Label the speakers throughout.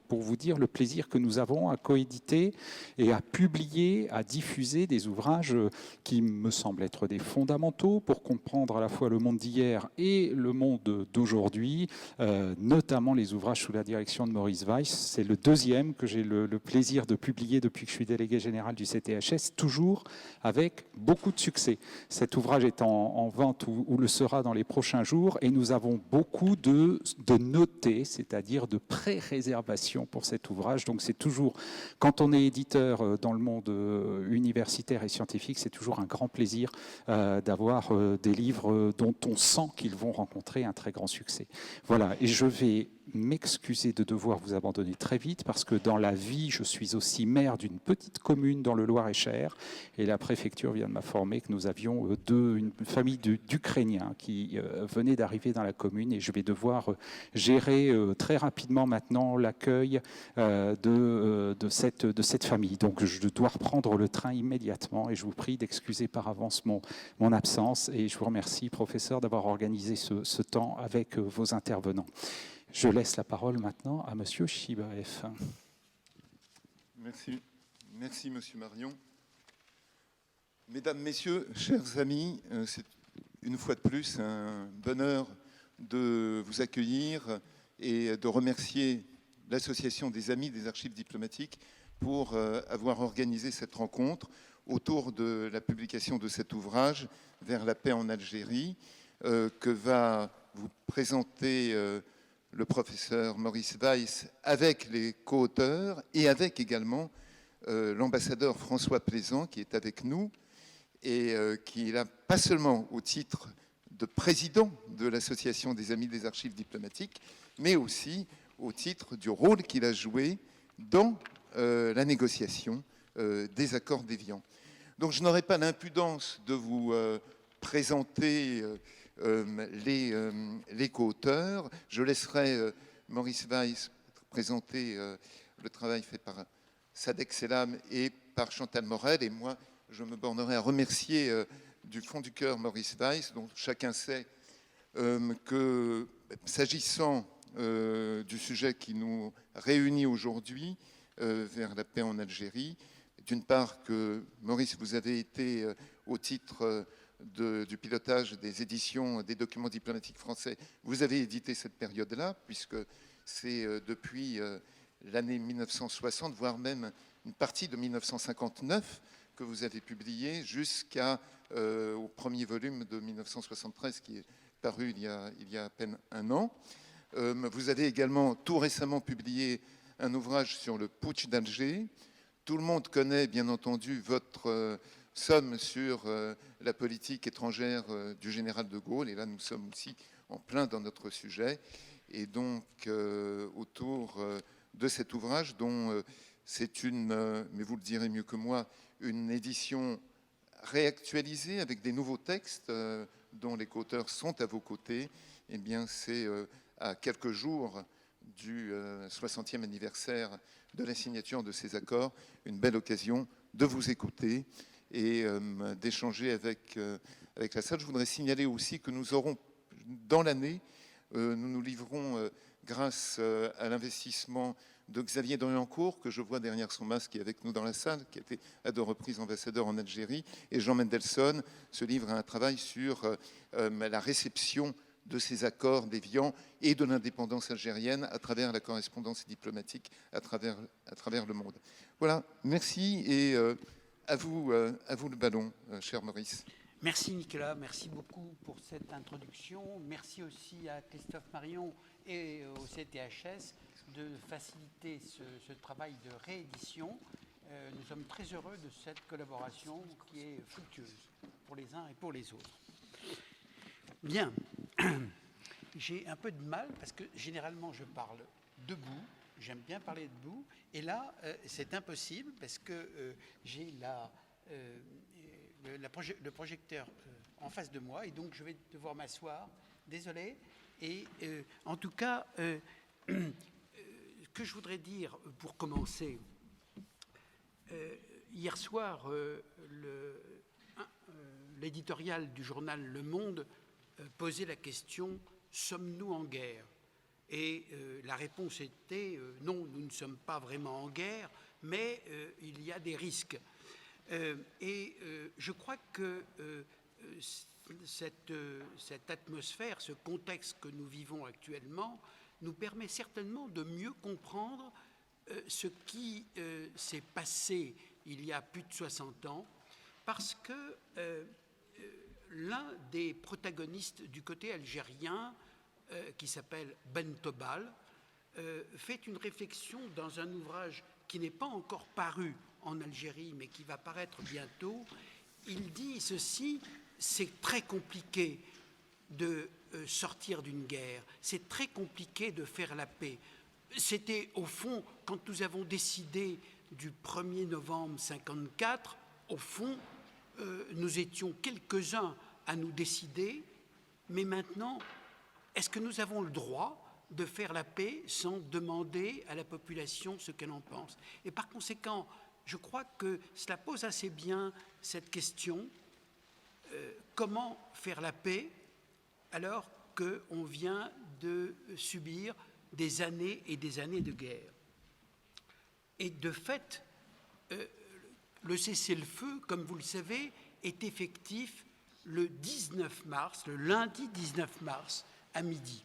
Speaker 1: pour vous dire le plaisir que nous avons à coéditer et à publier, à diffuser des ouvrages qui me semblent être des fondamentaux pour comprendre à la fois le monde d'hier et le monde d'aujourd'hui, notamment les ouvrages sous la direction de Maurice Weiss. C'est le deuxième que j'ai le plaisir de publier depuis que je suis délégué général du CTHS, toujours avec beaucoup de succès. Cet ouvrage est en vente ou le sera dans les prochains jours et nous avons beaucoup de notés, c'est-à-dire de pré-réservation pour cet ouvrage. Donc c'est toujours, quand on est éditeur dans le monde universitaire et scientifique, c'est toujours un grand plaisir d'avoir des livres dont on sent qu'ils vont rencontrer un très grand succès. Voilà, et je vais m'excuser de devoir vous abandonner très vite parce que dans la vie, je suis aussi maire d'une petite commune dans le Loir-et-Cher et la préfecture vient de m'informer que nous avions une famille d'Ukrainiens qui venaient d'arriver dans la commune et je vais devoir gérer très rapidement maintenant l'accueil de cette famille. Donc je dois reprendre le train immédiatement et je vous prie d'excuser par avance mon absence et je vous remercie, professeur, d'avoir organisé ce temps avec vos intervenants. Je laisse la parole maintenant à Monsieur Chibaev.
Speaker 2: Merci. Merci, Monsieur Marion. Mesdames, Messieurs, chers amis, c'est une fois de plus un bonheur de vous accueillir et de remercier l'Association des Amis des Archives diplomatiques pour avoir organisé cette rencontre autour de la publication de cet ouvrage « Vers la paix en Algérie » que va vous présenter le professeur Maurice Weiss avec les co-auteurs et avec également l'ambassadeur François Plaisant qui est avec nous et qui est là pas seulement au titre de président de l'Association des Amis des Archives diplomatiques, mais aussi au titre du rôle qu'il a joué dans la négociation des accords d'Évian. Donc je n'aurai pas l'impudence de vous présenter les co-auteurs. Je laisserai Maurice Weiss présenter le travail fait par Sadek Selam et par Chantal Morel. Et moi, je me bornerai à remercier du fond du cœur Maurice Weiss, dont chacun sait que, s'agissant du sujet qui nous réunit aujourd'hui, vers la paix en Algérie, d'une part que Maurice, vous avez été au titre du pilotage des éditions des documents diplomatiques français, vous avez édité cette période-là, puisque c'est depuis l'année 1960, voire même une partie de 1959, que vous avez publié jusqu'au premier volume de 1973, qui est paru il y a à peine un an. Vous avez également tout récemment publié un ouvrage sur le putsch d'Alger. Tout le monde connaît, bien entendu, votre somme sur la politique étrangère du général de Gaulle. Et là, nous sommes aussi en plein dans notre sujet. Et donc, autour de cet ouvrage, dont c'est mais vous le direz mieux que moi, une édition réactualisée avec des nouveaux textes dont les co-auteurs sont à vos côtés, eh bien, c'est à quelques jours du 60e anniversaire de la signature de ces accords, une belle occasion de vous écouter et d'échanger avec la salle. Je voudrais signaler aussi que nous aurons, dans l'année, nous nous livrons, grâce à l'investissement de Xavier Doriancourt, que je vois derrière son masque, qui est avec nous dans la salle, qui a été à 2 reprises ambassadeur en Algérie, et Jean Mendelssohn se livre à un travail sur la réception de ces accords d'Évian et de l'indépendance algérienne à travers la correspondance diplomatique à travers le monde. Voilà, merci et à vous le ballon, cher Maurice.
Speaker 3: Merci Nicolas, merci beaucoup pour cette introduction. Merci aussi à Christophe Marion et au CTHS de faciliter ce travail de réédition. Nous sommes très heureux de cette collaboration qui est fructueuse pour les uns et pour les autres. Bien, j'ai un peu de mal parce que généralement je parle debout, j'aime bien parler debout, et là c'est impossible parce que j'ai le projecteur en face de moi et donc je vais devoir m'asseoir, désolé. Et en tout cas, ce que je voudrais dire pour commencer, hier soir, l'éditorial du journal Le Monde posait la question « Sommes-nous en guerre ?» Et la réponse était non, nous ne sommes pas vraiment en guerre, mais il y a des risques. Je crois que cette atmosphère, ce contexte que nous vivons actuellement, nous permet certainement de mieux comprendre ce qui s'est passé il y a plus de 60 ans, parce que l'un des protagonistes du côté algérien, qui s'appelle Ben Tobal, fait une réflexion dans un ouvrage qui n'est pas encore paru en Algérie, mais qui va paraître bientôt. Il dit ceci: c'est très compliqué de sortir d'une guerre, c'est très compliqué de faire la paix. C'était au fond, quand nous avons décidé du 1er novembre 1954, au fond, nous étions quelques-uns à nous décider, mais maintenant, est-ce que nous avons le droit de faire la paix sans demander à la population ce qu'elle en pense? Et par conséquent, je crois que cela pose assez bien cette question, comment faire la paix alors qu'on vient de subir des années et des années de guerre? Et de fait, le cessez-le-feu, comme vous le savez, est effectif le 19 mars, le lundi 19 mars à midi.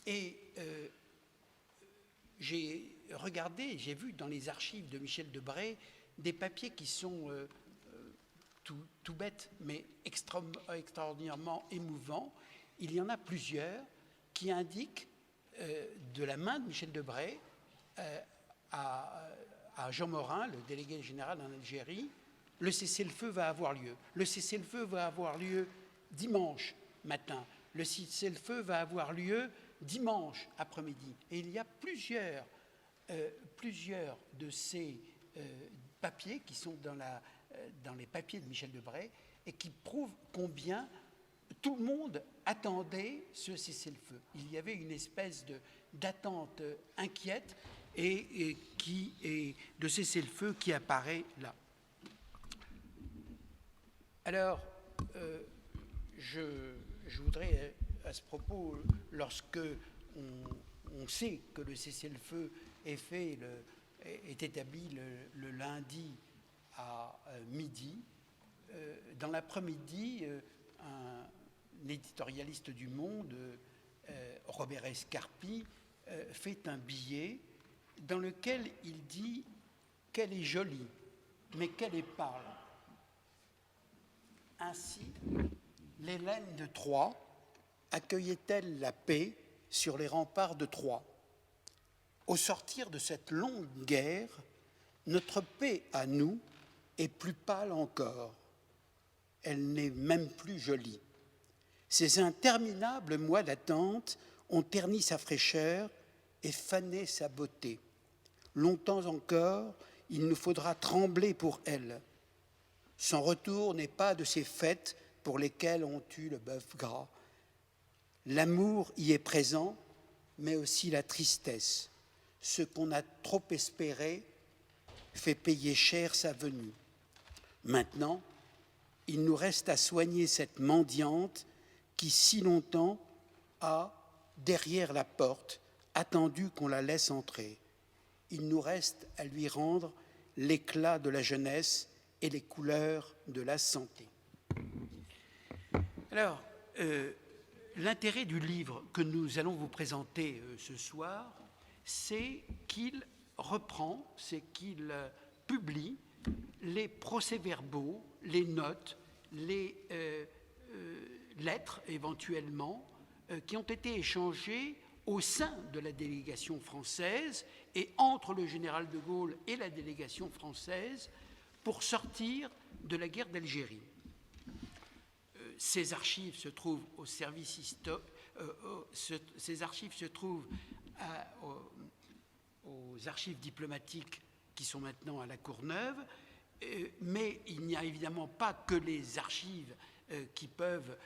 Speaker 3: Et j'ai regardé, j'ai vu dans les archives de Michel Debré des papiers qui sont tout bêtes, mais extraordinairement émouvants. Il y en a plusieurs qui indiquent, de la main de Michel Debré à Jean Morin, le délégué général en Algérie, le cessez-le-feu va avoir lieu. Le cessez-le-feu va avoir lieu dimanche matin. Le cessez-le-feu va avoir lieu dimanche après-midi. Et il y a plusieurs de ces papiers qui sont dans les papiers de Michel Debré et qui prouvent combien tout le monde attendait ce cessez-le-feu. Il y avait une espèce d'attente inquiète et de cessez-le-feu qui apparaît là. Alors, je voudrais, à ce propos, lorsque on sait que le cessez-le-feu est établi le lundi à midi, dans l'après-midi, un éditorialiste du Monde, Robert Escarpi, fait un billet dans lequel il dit qu'elle est jolie, mais qu'elle est pâle. Ainsi, l'Hélène de Troie accueillait-elle la paix sur les remparts de Troie? Au sortir de cette longue guerre, notre paix à nous est plus pâle encore. Elle n'est même plus jolie. Ces interminables mois d'attente ont terni sa fraîcheur et fané sa beauté. Longtemps encore, il nous faudra trembler pour elle. Son retour n'est pas de ces fêtes pour lesquelles on tue le bœuf gras. L'amour y est présent, mais aussi la tristesse. Ce qu'on a trop espéré fait payer cher sa venue. Maintenant, il nous reste à soigner cette mendiante qui si longtemps a, derrière la porte, attendu qu'on la laisse entrer. Il nous reste à lui rendre l'éclat de la jeunesse et les couleurs de la santé. Alors, l'intérêt du livre que nous allons vous présenter ce soir, c'est qu'il reprend, c'est qu'il publie les procès-verbaux, les notes, les lettres éventuellement, qui ont été échangées au sein de la délégation française et entre le général de Gaulle et la délégation française pour sortir de la guerre d'Algérie. Ces archives se trouvent au service ces archives se trouvent aux archives diplomatiques qui sont maintenant à la Courneuve, mais il n'y a évidemment pas que les archives qui peuvent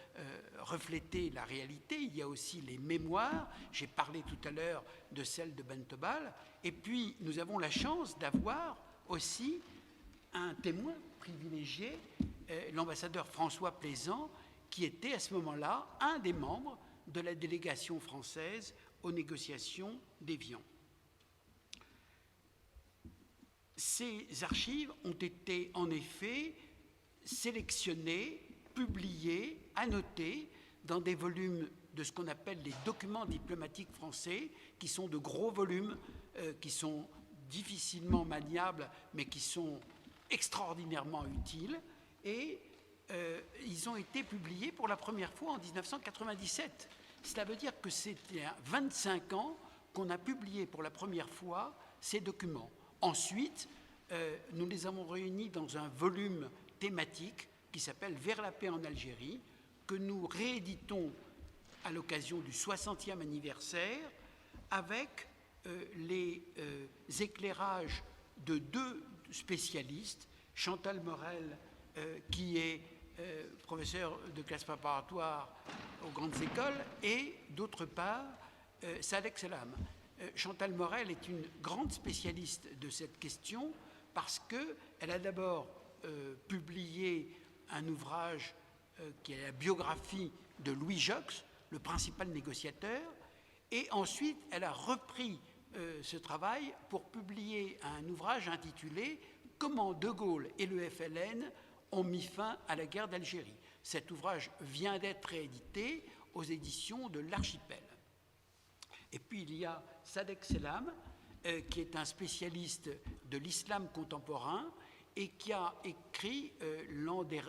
Speaker 3: refléter la réalité, il y a aussi les mémoires. J'ai parlé tout à l'heure de celle de Ben Tobal, et puis nous avons la chance d'avoir aussi un témoin privilégié, l'ambassadeur François Plaisant, qui était à ce moment-là un des membres de la délégation française aux négociations d'Évian. Ces archives ont été en effet sélectionnées, publiées, annotées dans des volumes de ce qu'on appelle les documents diplomatiques français, qui sont de gros volumes, qui sont difficilement maniables, mais qui sont extraordinairement utiles. Et ils ont été publiés pour la première fois en 1997. Cela veut dire que c'était 25 ans qu'on a publié pour la première fois ces documents. Ensuite, nous les avons réunis dans un volume thématique qui s'appelle « Vers la paix en Algérie », que nous rééditons à l'occasion du 60e anniversaire avec les éclairages de deux spécialistes, Chantal Morel, qui est professeur de classe préparatoire aux grandes écoles, et d'autre part, Sadek Selam. Chantal Morel est une grande spécialiste de cette question parce qu'elle a d'abord publié un ouvrage qui est la biographie de Louis Jox, le principal négociateur, et ensuite elle a repris ce travail pour publier un ouvrage intitulé « Comment De Gaulle et le FLN ont mis fin à la guerre d'Algérie ». Cet ouvrage vient d'être réédité aux éditions de l'Archipel. Et puis il y a Sadek Selam, qui est un spécialiste de l'islam contemporain et qui a écrit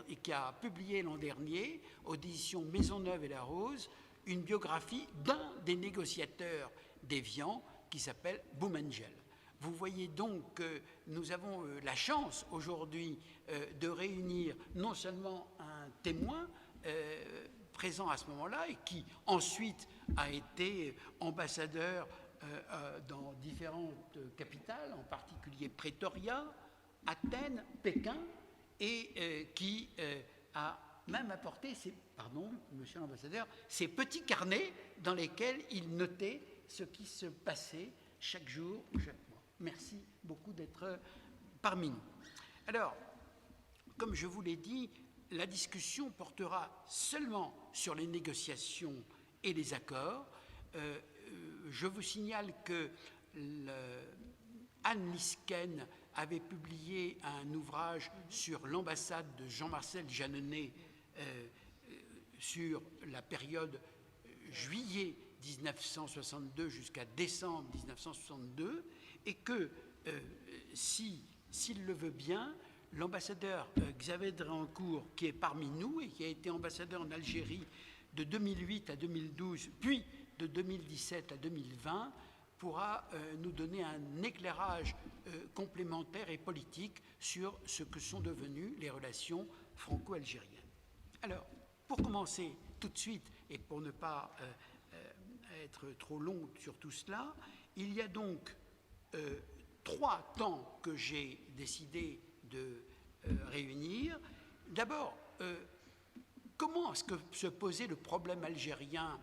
Speaker 3: et qui a publié l'an dernier aux éditions Maisonneuve et La Rose une biographie d'un des négociateurs d'Évian qui s'appelle Boumengel. Vous voyez donc que nous avons la chance aujourd'hui de réunir non seulement un témoin présent à ce moment-là et qui ensuite a été ambassadeur dans différentes capitales, en particulier Pretoria, Athènes, Pékin, et qui a même apporté, monsieur l'ambassadeur, ces petits carnets dans lesquels il notait ce qui se passait chaque jour, chaque mois. Merci beaucoup d'être parmi nous. Alors, comme je vous l'ai dit, la discussion portera seulement sur les négociations et les accords. Je vous signale que Anne Lisken avait publié un ouvrage sur l'ambassade de Jean-Marcel Jeanneney sur la période juillet 1962 jusqu'à décembre 1962, et que, s'il le veut bien, l'ambassadeur Xavier Dréancourt, qui est parmi nous et qui a été ambassadeur en Algérie de 2008 à 2012, puis de 2017 à 2020, pourra nous donner un éclairage complémentaire et politique sur ce que sont devenues les relations franco-algériennes. Alors, pour commencer tout de suite, et pour ne pas être trop long sur tout cela, il y a donc 3 temps que j'ai décidé de réunir. D'abord, comment est-ce que se posait le problème algérien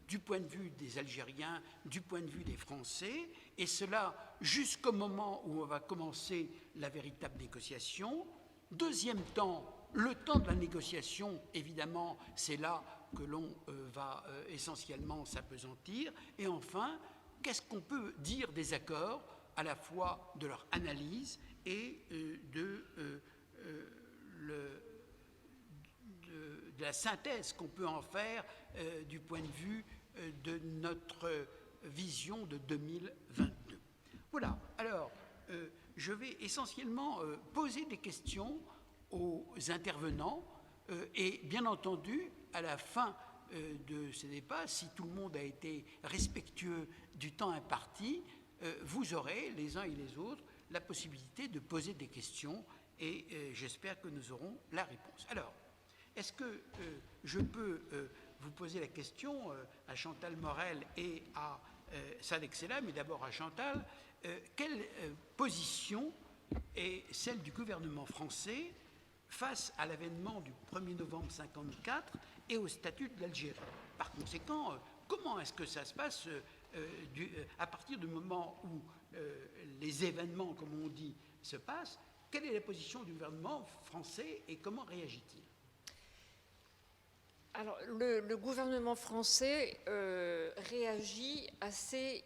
Speaker 3: du point de vue des Algériens, du point de vue des Français, et cela jusqu'au moment où on va commencer la véritable négociation. Deuxième temps, le temps de la négociation, évidemment, c'est là que l'on va essentiellement s'appesantir. Et enfin, qu'est-ce qu'on peut dire des accords, à la fois de leur analyse et de la synthèse qu'on peut en faire du point de vue de notre vision de 2022. Voilà, alors je vais essentiellement poser des questions aux intervenants et bien entendu, à la fin de ce débat, si tout le monde a été respectueux du temps imparti, vous aurez, les uns et les autres, la possibilité de poser des questions et j'espère que nous aurons la réponse. Alors, est-ce que je peux vous poser la question à Chantal Morel et à Sadek Selam, mais d'abord à Chantal, quelle position est celle du gouvernement français face à l'avènement du 1er novembre 1954 et au statut de l'Algérie? Par conséquent, comment est-ce que ça se passe à partir du moment où les événements, comme on dit, se passent? Quelle est la position du gouvernement français et comment réagit-il?
Speaker 4: Alors, le gouvernement français réagit assez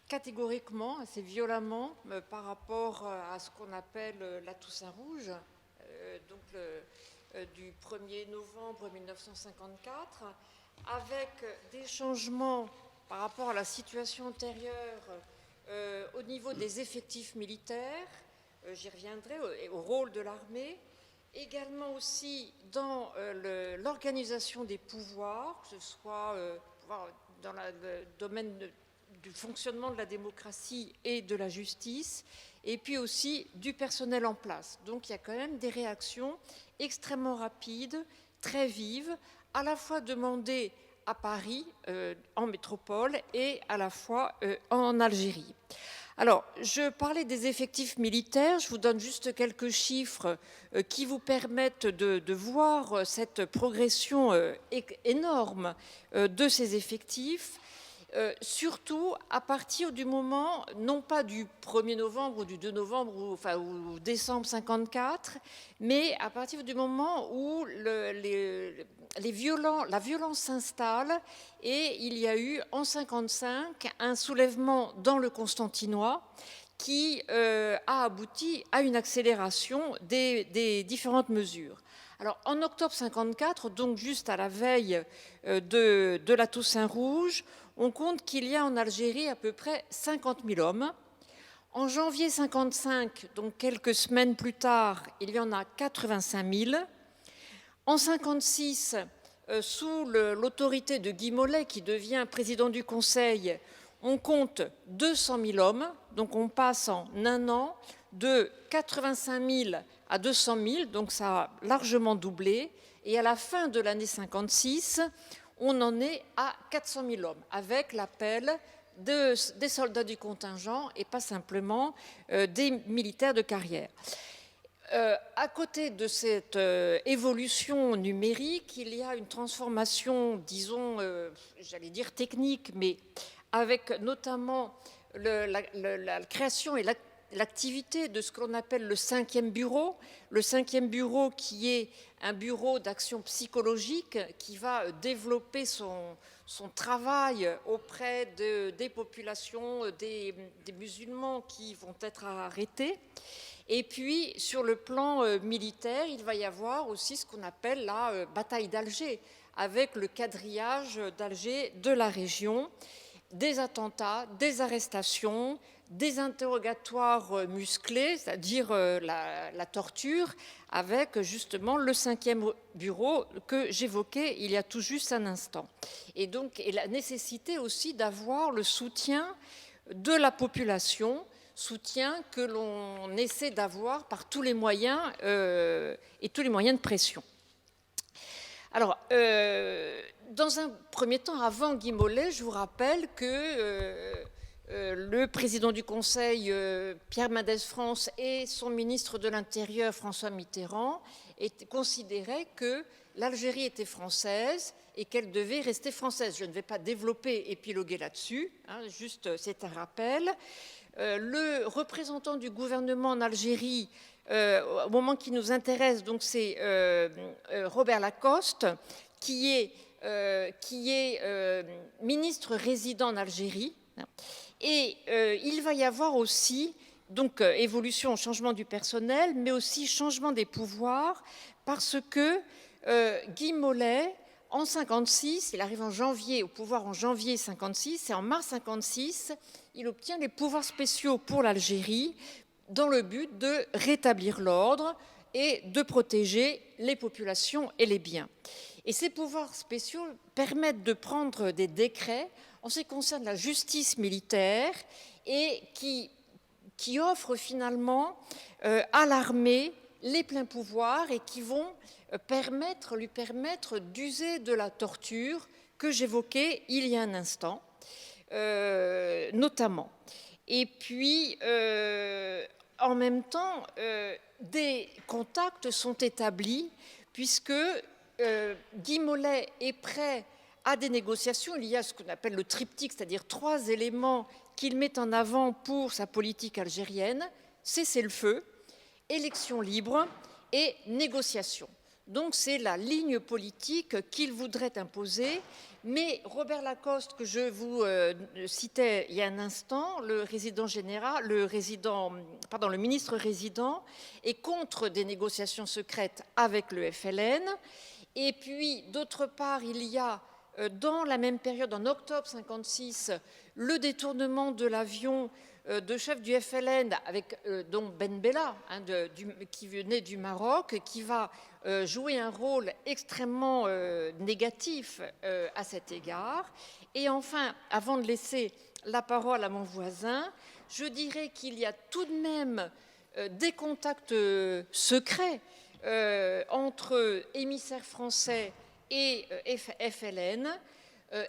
Speaker 4: catégoriquement, assez violemment par rapport à ce qu'on appelle la Toussaint Rouge, du 1er novembre 1954, avec des changements par rapport à la situation antérieure au niveau des effectifs militaires, j'y reviendrai, au rôle de l'armée, également aussi dans l'organisation des pouvoirs, que ce soit dans le domaine du fonctionnement de la démocratie et de la justice, et puis aussi du personnel en place. Donc il y a quand même des réactions extrêmement rapides, très vives, à la fois demandées à Paris, en métropole, et à la fois en Algérie. Alors, je parlais des effectifs militaires, je vous donne juste quelques chiffres qui vous permettent de voir cette progression énorme de ces effectifs. Surtout à partir du moment, non pas du 1er novembre ou du 2 novembre ou décembre 54, mais à partir du moment où la violence s'installe, et il y a eu en 55 un soulèvement dans le Constantinois qui a abouti à une accélération des différentes mesures. Alors, en octobre 54, donc juste à la veille de la Toussaint Rouge, on compte qu'il y a en Algérie à peu près 50 000 hommes. En janvier 55, donc quelques semaines plus tard, il y en a 85 000. En 56, sous l'autorité de Guy Mollet, qui devient président du Conseil, on compte 200 000 hommes. Donc on passe en un an de 85 000 à 200 000, donc ça a largement doublé. Et à la fin de l'année 56, on en est à 400 000 hommes, avec l'appel des soldats du contingent et pas simplement des militaires de carrière. À côté de cette évolution numérique, il y a une transformation, disons, j'allais dire technique, mais avec notamment la création et l'activité de ce que l'on appelle le 5e bureau. Le 5e bureau qui est un bureau d'action psychologique qui va développer son travail auprès des populations, des musulmans qui vont être arrêtés. Et puis, sur le plan militaire, il va y avoir aussi ce qu'on appelle la bataille d'Alger, avec le quadrillage d'Alger de la région, des attentats, des arrestations, des interrogatoires musclés, c'est-à-dire la torture, avec justement le 5e bureau que j'évoquais il y a tout juste un instant. Et donc, et la nécessité aussi d'avoir le soutien de la population, soutien que l'on essaie d'avoir par tous les moyens et tous les moyens de pression. Alors, dans un premier temps, avant Guy Mollet, je vous rappelle que le président du Conseil, Pierre Mendès France, et son ministre de l'Intérieur, François Mitterrand, considéraient que l'Algérie était française et qu'elle devait rester française. Je ne vais pas développer, épiloguer là-dessus, hein, juste c'est un rappel. Le représentant du gouvernement en Algérie, au moment qui nous intéresse, donc c'est Robert Lacoste, qui est ministre résident en Algérie. Et il va y avoir aussi donc évolution, changement du personnel, mais aussi changement des pouvoirs, parce que Guy Mollet, en 56, il arrive au pouvoir en janvier 56, et en mars 56, il obtient les pouvoirs spéciaux pour l'Algérie, dans le but de rétablir l'ordre et de protéger les populations et les biens. Et ces pouvoirs spéciaux permettent de prendre des décrets en ce qui concerne la justice militaire et qui offrent finalement à l'armée les pleins pouvoirs et qui vont lui permettre d'user de la torture que j'évoquais il y a un instant, notamment. Et puis, en même temps, des contacts sont établis puisque Guy Mollet est prêt à des négociations. Il y a ce qu'on appelle le triptyque, c'est-à-dire 3 éléments qu'il met en avant pour sa politique algérienne: cessez-le-feu, élections libres et négociations. Donc c'est la ligne politique qu'il voudrait imposer. Mais Robert Lacoste, que je vous citais il y a un instant, le ministre résident, est contre des négociations secrètes avec le FLN. Et puis, d'autre part, il y a, dans la même période, en octobre 1956, le détournement de l'avion de chef du FLN avec donc Ben Bella, qui venait du Maroc, qui va jouer un rôle extrêmement négatif à cet égard. Et enfin, avant de laisser la parole à mon voisin, je dirais qu'il y a tout de même des contacts secrets entre émissaires français et FLN,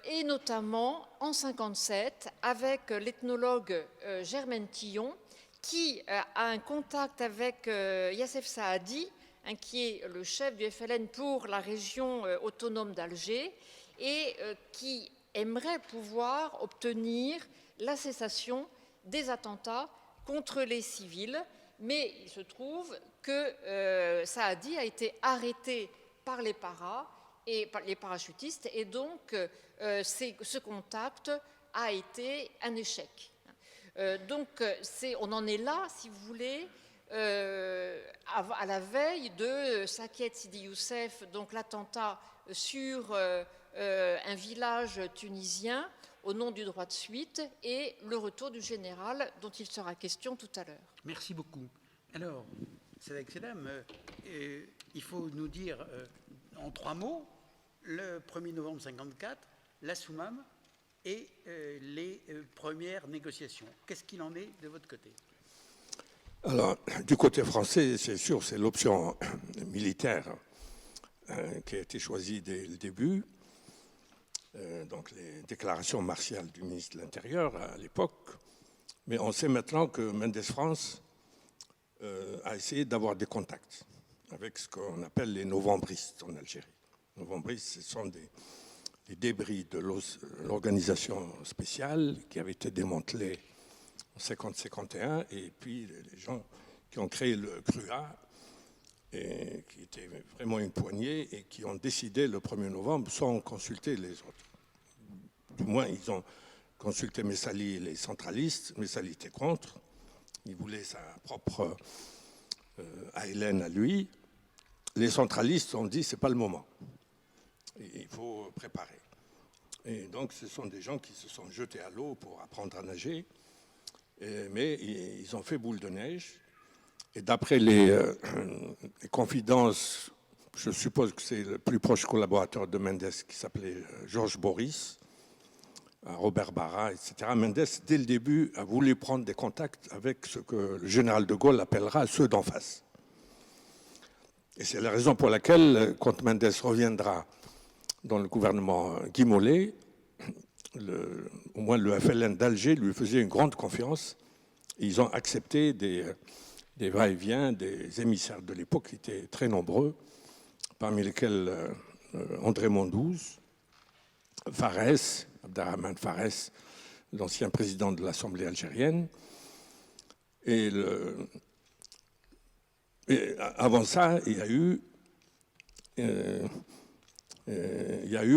Speaker 4: et notamment en 1957 avec l'ethnologue Germaine Tillon, qui a un contact avec Yassef Saadi, qui est le chef du FLN pour la région autonome d'Alger, et qui aimerait pouvoir obtenir la cessation des attentats contre les civils. Mais il se trouve que Saadi a été arrêté par les paras et par les parachutistes, et donc ce contact a été un échec. Donc on en est là, si vous voulez, à la veille de Sakiet Sidi Youssef, donc l'attentat sur un village tunisien au nom du droit de suite, et le retour du général dont il sera question tout à l'heure.
Speaker 3: Merci beaucoup. Alors, Sadek Selam, il faut nous dire en 3 mots, le 1er novembre 1954, la Soumam et les premières négociations. Qu'est-ce qu'il en est de votre côté?
Speaker 5: Alors, du côté français, c'est sûr, c'est l'option militaire qui a été choisie dès le début. Donc, les déclarations martiales du ministre de l'Intérieur à l'époque. Mais on sait maintenant que Mendes France a essayé d'avoir des contacts avec ce qu'on appelle les novembristes en Algérie. Les novembristes, ce sont des débris de l'organisation spéciale qui avait été démantelée en 50-51, et puis les gens qui ont créé le CRUA, et qui étaient vraiment une poignée, et qui ont décidé le 1er novembre sans consulter les autres. Du moins, ils ont consulté Messali et les centralistes. Messali était contre. Il voulait sa propre ALN à lui. Les centralistes ont dit c'est pas le moment. Il faut préparer. Et donc, ce sont des gens qui se sont jetés à l'eau pour apprendre à nager. Mais ils ont fait boule de neige. Et d'après les confidences, je suppose que c'est le plus proche collaborateur de Mendes qui s'appelait Georges Boris, Robert Barra, etc. Mendes, dès le début, a voulu prendre des contacts avec ce que le général de Gaulle appellera ceux d'en face. Et c'est la raison pour laquelle, quand Mendes reviendra dans le gouvernement Guy Mollet, au moins le FLN d'Alger lui faisait une grande confiance. Ils ont accepté des va-et-vient, des émissaires de l'époque qui étaient très nombreux, parmi lesquels André Mondouze, Farès, Abderrahmane Farès, l'ancien président de l'Assemblée algérienne. Et avant ça, il y a eu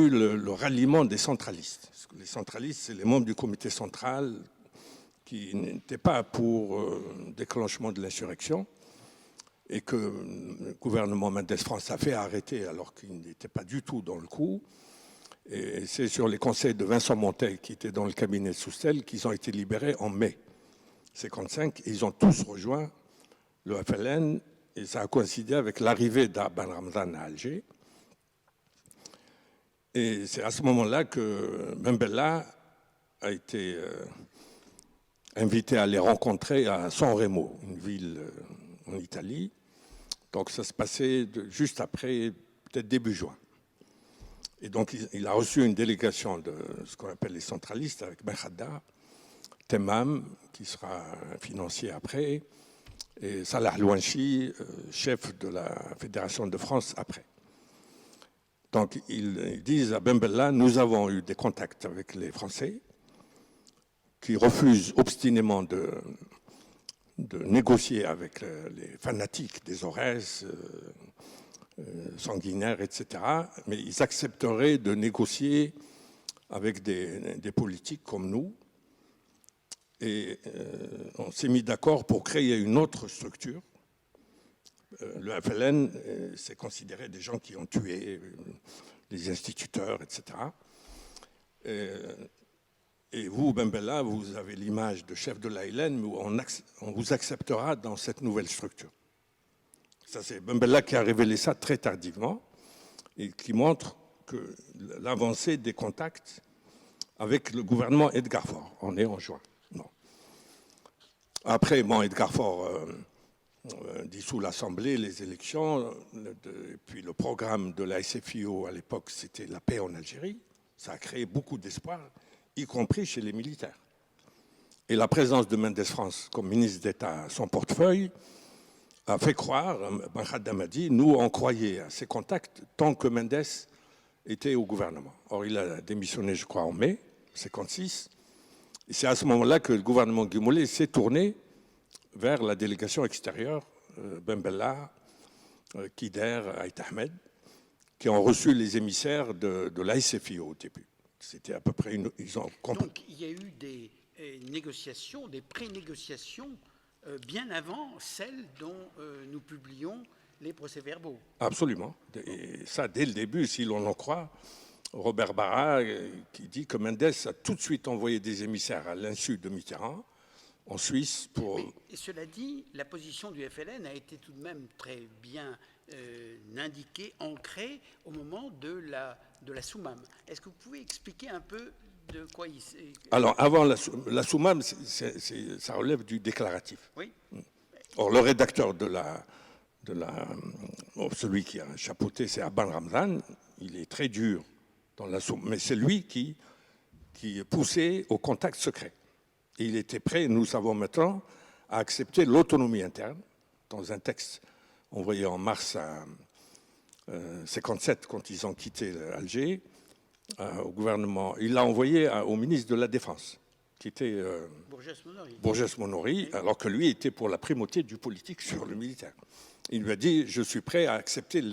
Speaker 5: le ralliement des centralistes. Parce que les centralistes, c'est les membres du comité central qui n'étaient pas pour déclenchement de l'insurrection, et que le gouvernement Mendes France a fait arrêter alors qu'il n'était pas du tout dans le coup. Et c'est sur les conseils de Vincent Monteil, qui était dans le cabinet de Soustelle, qu'ils ont été libérés en mai 1955. Et ils ont tous rejoint le FLN, et ça a coïncidé avec l'arrivée d'Aban Ramzan à Alger. Et c'est à ce moment-là que Ben Bella a été invité à les rencontrer à San Remo, une ville en Italie. Donc ça se passait juste après, peut-être début juin. Et donc il a reçu une délégation de ce qu'on appelle les centralistes, avec Ben Khadda, Temam, qui sera financier après, et Salah Louanchi, chef de la Fédération de France après. Donc ils disent à Ben Bella, nous avons eu des contacts avec les Français, qui refusent obstinément de négocier avec les fanatiques des Aurès, sanguinaires, etc. Mais ils accepteraient de négocier avec des politiques comme nous. Et on s'est mis d'accord pour créer une autre structure. Le FLN, c'est considéré des gens qui ont tué des instituteurs, etc. Et vous, Ben Bella, vous avez l'image de chef de l'ALN, mais on vous acceptera dans cette nouvelle structure. Ça, c'est Ben Bella qui a révélé ça très tardivement et qui montre que l'avancée des contacts avec le gouvernement Edgar Faure. On est en juin. Non. Après, bon, Edgar Faure dissout l'Assemblée, les élections, et puis le programme de la SFIO à l'époque, c'était la paix en Algérie. Ça a créé beaucoup d'espoir, y compris chez les militaires. Et la présence de Mendes France comme ministre d'État à son portefeuille a fait croire, Ben Khaddam a dit, nous on croyait à ces contacts tant que Mendes était au gouvernement. Or il a démissionné, je crois, en mai 1956. Et c'est à ce moment-là que le gouvernement Guy Mollet s'est tourné vers la délégation extérieure, Ben Bella, Kider, Aït Ahmed, qui ont reçu les émissaires de l'ASFIO au début. C'était à peu près ils ont compris.
Speaker 3: Donc il y a eu des négociations, des pré-négociations bien avant celles dont nous publions les procès-verbaux.
Speaker 5: Absolument. Et ça, dès le début, si l'on en croit, Robert Barra, qui dit que Mendes a tout de suite envoyé des émissaires à l'insu de Mitterrand, en Suisse, pour...
Speaker 3: Mais, cela dit, la position du FLN a été tout de même très bien indiquée, ancrée au moment de la Soumam. Est-ce que vous pouvez expliquer un peu de quoi il s'est...
Speaker 5: Alors, avant la Soumam, ça relève du déclaratif.
Speaker 3: Oui.
Speaker 5: Or, le rédacteur celui qui a chapeauté, c'est Abban Ramzan, il est très dur dans la Soumam, mais c'est lui qui poussait au contact secret. Et il était prêt, nous savons maintenant, à accepter l'autonomie interne dans un texte envoyé en mars 1957, quand ils ont quitté Alger, au gouvernement. Il l'a envoyé au ministre de la Défense, qui était Bourges Monory, alors que lui était pour la primauté du politique sur le militaire. Il lui a dit, je suis prêt à accepter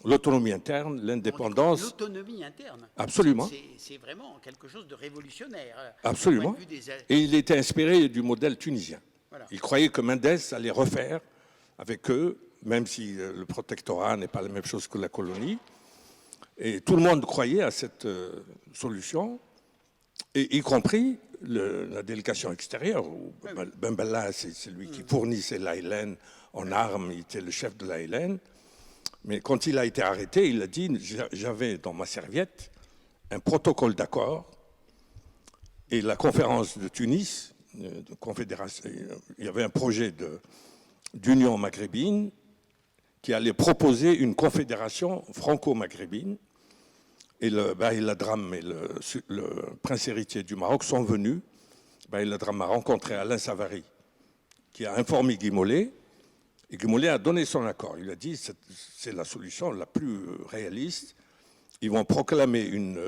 Speaker 5: l'autonomie interne, l'indépendance.
Speaker 3: L'autonomie interne.
Speaker 5: Absolument.
Speaker 3: C'est vraiment quelque chose de révolutionnaire.
Speaker 5: Absolument. Et il était inspiré du modèle tunisien.
Speaker 3: Voilà.
Speaker 5: Il croyait que Mendes allait refaire avec eux, même si le protectorat n'est pas la même chose que la colonie. Et tout le monde croyait à cette solution, et y compris la délégation extérieure. Ben Bella, c'est lui qui fournissait l'ALN en armes, il était le chef de l'ALN. Mais quand il a été arrêté, il a dit, j'avais dans ma serviette un protocole d'accord, et la conférence de Tunis, de confédération, il y avait un projet d'union maghrébine qui allait proposer une confédération franco-maghrébine. Et Bahil Adram et le prince héritier du Maroc sont venus. Bahil Adram a rencontré Alain Savary, qui a informé Guy Mollet, et Guy Mollet a donné son accord. Il a dit c'est la solution la plus réaliste. Ils vont proclamer une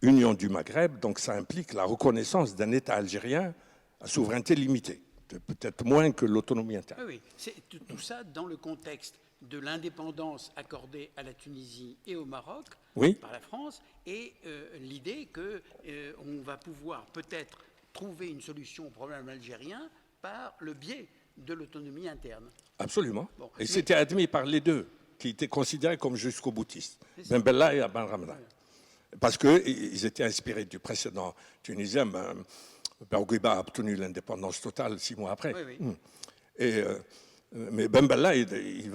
Speaker 5: union du Maghreb, donc ça implique la reconnaissance d'un État algérien à souveraineté limitée, peut-être moins que l'autonomie interne.
Speaker 3: Oui, c'est tout ça dans le contexte de l'indépendance accordée à la Tunisie et au Maroc par la France, et l'idée qu'on va pouvoir peut-être trouver une solution au problème algérien par le biais de l'autonomie interne.
Speaker 5: Absolument. Bon, et c'était admis par les deux, qui étaient considérés comme jusqu'au boutistes, Ben Bella et Abban Ramzan. Parce qu'ils étaient inspirés du précédent tunisien. Bourguiba a obtenu l'indépendance totale 6 mois après. Et... mais Ben Bella, il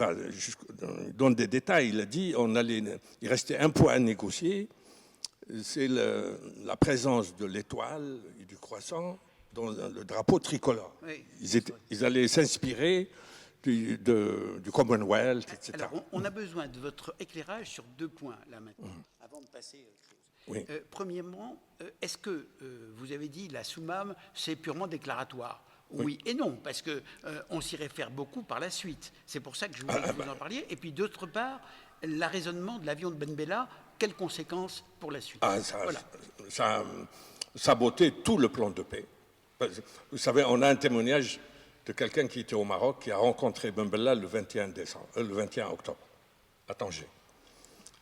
Speaker 5: donne des détails. Il a dit il restait un point à négocier, c'est la présence de l'étoile et du croissant dans le drapeau tricolore. Oui. Ils allaient s'inspirer du Commonwealth, etc.
Speaker 3: Alors, on a besoin de votre éclairage sur 2 points, là, maintenant, avant de passer à autre chose. Oui. Premièrement, est-ce que vous avez dit la Soumam, c'est purement déclaratoire ? Oui et non, parce qu'on s'y réfère beaucoup par la suite. C'est pour ça que je voulais que vous en parliez. Et puis d'autre part, l'arraisonnement de l'avion de Ben Bella, quelles conséquences pour la suite?
Speaker 5: Ça a saboté tout le plan de paix. Vous savez, on a un témoignage de quelqu'un qui était au Maroc, qui a rencontré Ben Bella le 21 octobre, à Tanger.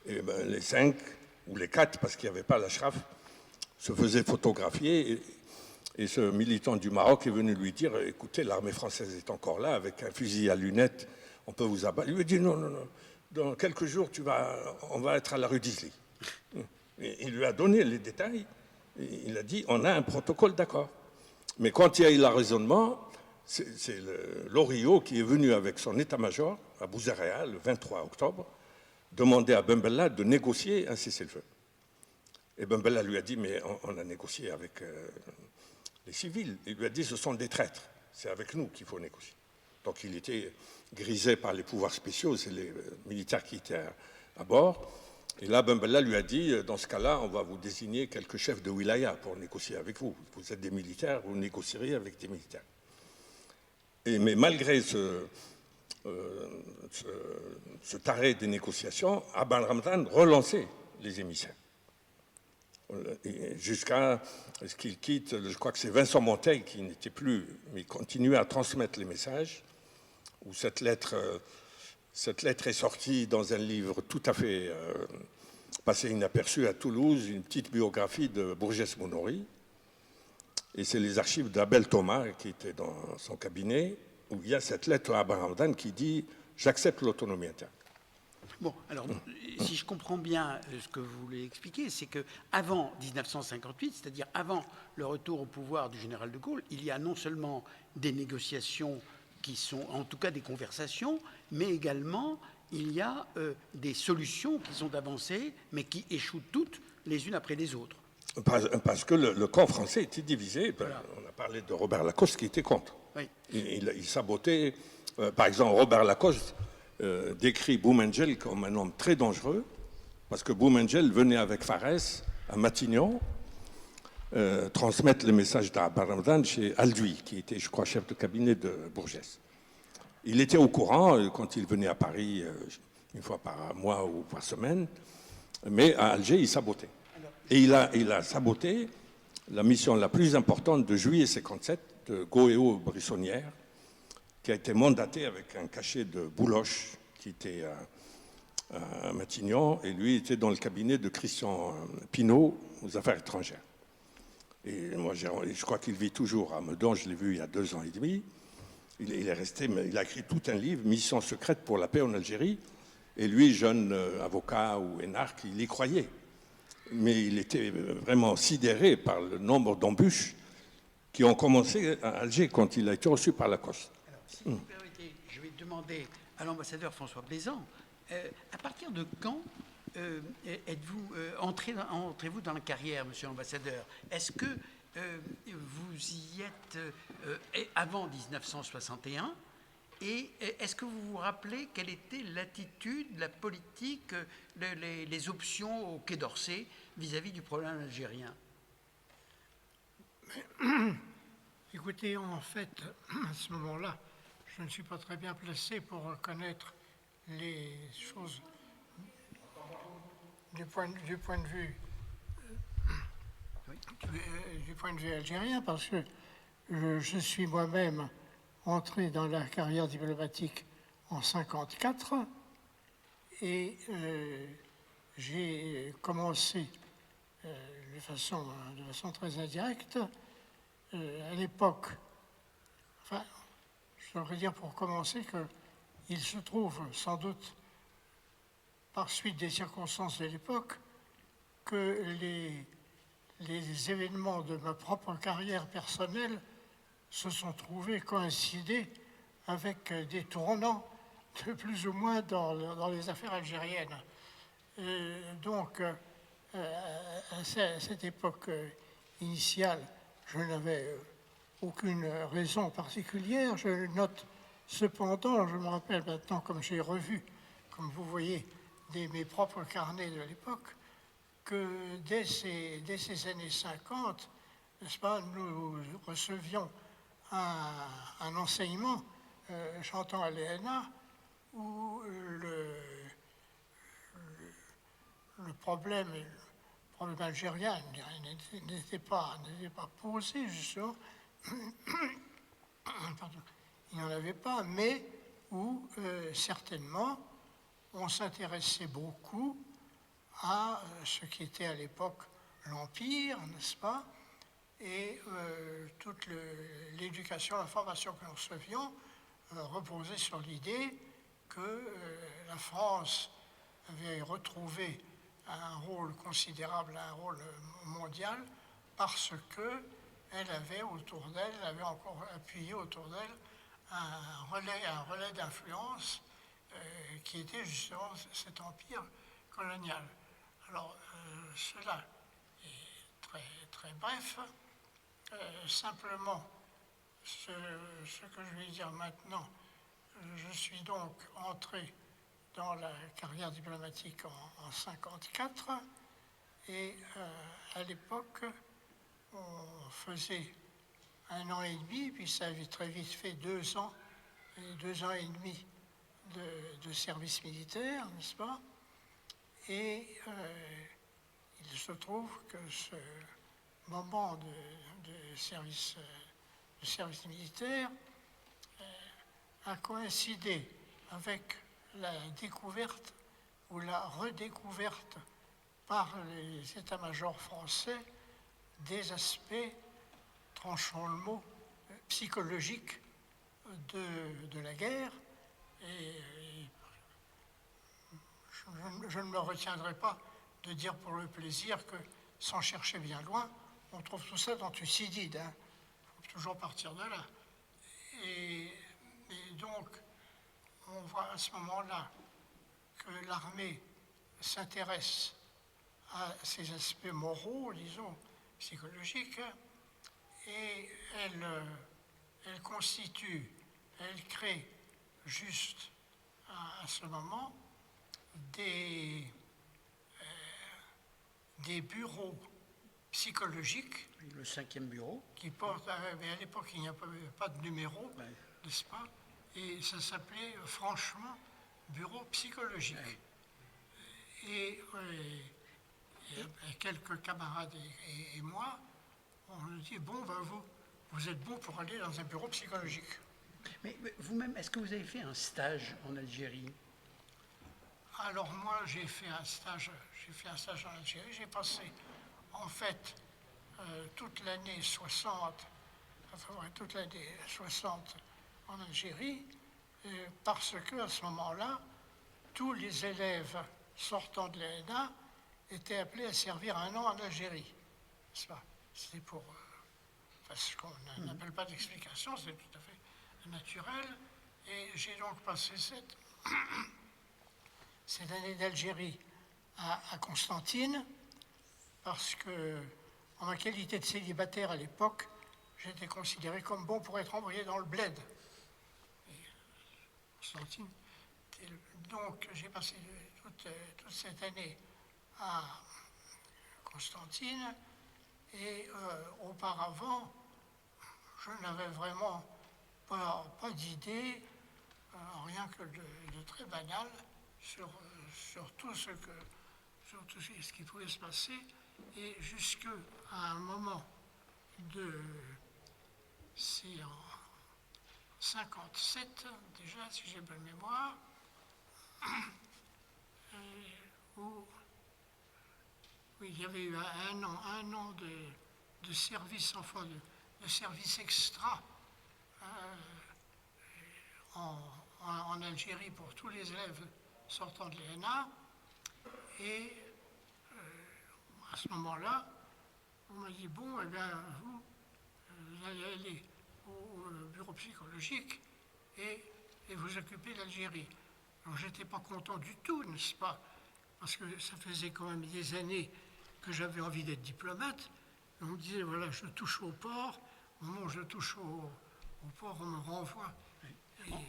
Speaker 5: Et ben, les 5 ou les 4, parce qu'il n'y avait pas l'Ashraf, se faisaient photographier. Et ce militant du Maroc est venu lui dire, écoutez, l'armée française est encore là, avec un fusil à lunettes, on peut vous abattre. Il lui a dit, non, dans quelques jours, on va être à la rue d'Isly. Il lui a donné les détails. Il a dit, on a un protocole d'accord. Mais quand il y a eu l'arraisonnement, c'est l'Orio qui est venu avec son état-major à Bouzaréa le 23 octobre, demander à Ben Bella de négocier un cessez-le-feu. Et Ben Bella lui a dit, mais on a négocié avec les civils. Il lui a dit, ce sont des traîtres, c'est avec nous qu'il faut négocier. Donc il était grisé par les pouvoirs spéciaux, c'est les militaires qui étaient à bord. Et là, Ben Bella lui a dit, dans ce cas-là, on va vous désigner quelques chefs de wilaya pour négocier avec vous. Vous êtes des militaires, vous négocierez avec des militaires. Mais malgré ce arrêt des négociations, Abd al-Ramadan relançait les émissaires. Jusqu'à ce qu'il quitte, je crois que c'est Vincent Monteil qui n'était plus, mais il continuait à transmettre les messages, où cette lettre est sortie dans un livre tout à fait passé inaperçu à Toulouse, une petite biographie de Bourges Mounori. Et c'est les archives d'Abel Thomas qui étaient dans son cabinet, où il y a cette lettre à Abd al-Ramadan qui dit « J'accepte l'autonomie interne ».
Speaker 3: Bon, alors, si je comprends bien ce que vous voulez expliquer, c'est qu'avant 1958, c'est-à-dire avant le retour au pouvoir du général de Gaulle, il y a non seulement des négociations qui sont, en tout cas des conversations, mais également il y a des solutions qui sont avancées, mais qui échouent toutes les unes après les autres.
Speaker 5: Parce que le camp français était divisé. Voilà. On a parlé de Robert Lacoste qui était contre.
Speaker 3: Oui.
Speaker 5: Il sabotait. Par exemple, Robert Lacoste décrit Boumengel comme un homme très dangereux, parce que Boumengel venait avec Farès à Matignon transmettre le message d'Abd al-Ramadan chez Alduy, qui était, je crois, chef de cabinet de Bourges. Il était au courant quand il venait à Paris une fois par mois ou par semaine, mais à Alger, il sabotait. Et il a saboté la mission la plus importante de juillet 57 de Goéo Brissonnière, qui a été mandaté avec un cachet de Bouloche, qui était à Matignon, et lui était dans le cabinet de Christian Pinault aux affaires étrangères. Et moi, je crois qu'il vit toujours à Meudon, je l'ai vu il y a 2 ans et demi. Il est resté, mais il a écrit tout un livre, Mission secrète pour la paix en Algérie, et lui, jeune avocat ou énarque, il y croyait. Mais il était vraiment sidéré par le nombre d'embûches qui ont commencé à Alger quand il a été reçu par Lacoste.
Speaker 3: Alors, si vous permettez, je vais demander à l'ambassadeur François Plaisant, à partir de quand entrez-vous dans la carrière, monsieur l'ambassadeur? Est-ce que vous y êtes avant 1961? Et est-ce que vous vous rappelez quelle était l'attitude, la politique, les options au Quai d'Orsay vis-à-vis du problème algérien?
Speaker 6: Écoutez, en fait, à ce moment-là, je ne suis pas très bien placé pour connaître les choses du point de vue algérien, parce que je suis moi-même entré dans la carrière diplomatique en 1954 et j'ai commencé de façon très indirecte à l'époque. Enfin, je devrais dire pour commencer qu'il se trouve sans doute par suite des circonstances de l'époque que les événements de ma propre carrière personnelle se sont trouvés coïncider avec des tournants de plus ou moins dans les affaires algériennes. Donc, à cette époque initiale, je n'avais aucune raison particulière. Je note cependant, je me rappelle maintenant, comme j'ai revu, comme vous voyez, mes propres carnets de l'époque, que dès ces années 50, n'est-ce pas, nous recevions un enseignement, j'entends à l'ENA, où le problème algérien n'était pas posé, justement. Pardon. il n'y en avait pas, mais où certainement on s'intéressait beaucoup à ce qui était à l'époque l'Empire, n'est-ce pas? Et toute l'éducation, la formation que nous recevions reposait sur l'idée que la France avait retrouvé un rôle considérable, un rôle mondial, parce qu'elle avait autour d'elle, elle avait encore appuyé autour d'elle un relais d'influence qui était justement cet empire colonial. Alors, cela est très, très bref. Simplement, ce que je vais dire maintenant, je suis donc entré dans la carrière diplomatique en 1954 et à l'époque, on faisait 1 an et demi, puis ça a très vite fait 2 ans, et 2 ans et demi de service militaire, n'est-ce pas? Et il se trouve que ce moment de service militaire a coïncidé avec la découverte ou la redécouverte par les états-majors français des aspects, tranchons le mot, psychologiques de la guerre. Et je ne me retiendrai pas de dire pour le plaisir que, sans chercher bien loin, on trouve tout ça dans Thucydide. Hein. Il faut toujours partir de là. Et donc, on voit à ce moment-là que l'armée s'intéresse à ces aspects moraux, disons, psychologiques, et elle constitue, elle crée juste à ce moment des bureaux psychologiques.
Speaker 3: Le 5e bureau.
Speaker 6: Qui portent, mais à l'époque il n'y avait pas de numéro, ouais. N'est-ce pas? Et ça s'appelait franchement bureau psychologique. Ouais. Et quelques camarades et moi, on nous dit, bon, ben vous êtes bon pour aller dans un bureau psychologique.
Speaker 3: Mais vous-même, est-ce que vous avez fait un stage en Algérie?
Speaker 6: Alors moi, j'ai fait un stage en Algérie. J'ai passé, en fait, toute l'année 60, enfin toute l'année 60 en Algérie, parce qu'à ce moment-là, tous les élèves sortant de l'ENA étaient appelés à servir 1 an en Algérie. C'était pour... parce qu'on n'appelle pas d'explication, c'est tout à fait naturel. Et j'ai donc passé cette année d'Algérie à Constantine, parce que, en ma qualité de célibataire à l'époque, j'étais considéré comme bon pour être envoyé dans le bled. Et Constantine. Donc, j'ai passé toute cette année à Constantine, et auparavant, je n'avais vraiment pas d'idée, rien que de très banal, sur tout ce qui pouvait se passer, et jusqu'à un moment c'est en 57 déjà, si j'ai bonne mémoire, où oui, il y avait eu un an de service, enfin de service extra en Algérie pour tous les élèves sortant de l'ENA. Et à ce moment-là, on m'a dit, bon, eh bien, vous allez aller au bureau psychologique et vous occuper d'Algérie. Alors, je n'étais pas content du tout, n'est-ce pas? Parce que ça faisait quand même des années que j'avais envie d'être diplomate. On me disait, voilà, je touche au port. Au moment où je touche au port, on me renvoie.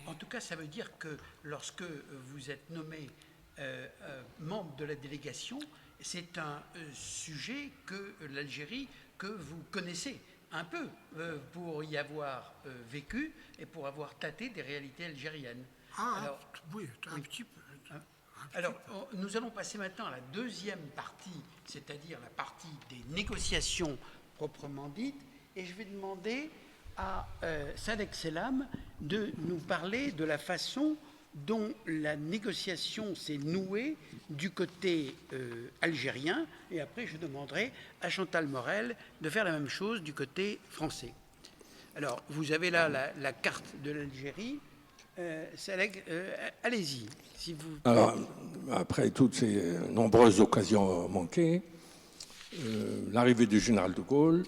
Speaker 3: En tout cas, ça veut dire que lorsque vous êtes nommé membre de la délégation, c'est un sujet que l'Algérie, que vous connaissez un peu, pour y avoir vécu et pour avoir tâté des réalités algériennes.
Speaker 6: Alors, oui, un petit peu.
Speaker 3: Alors, nous allons passer maintenant à la deuxième partie, c'est-à-dire la partie des négociations proprement dites, et je vais demander à Sadek Selam de nous parler de la façon dont la négociation s'est nouée du côté algérien, et après je demanderai à Chantal Morel de faire la même chose du côté français. Alors, vous avez là la carte de l'Algérie. Allez-y, si vous...
Speaker 5: Alors, après toutes ces nombreuses occasions manquées, l'arrivée du général de Gaulle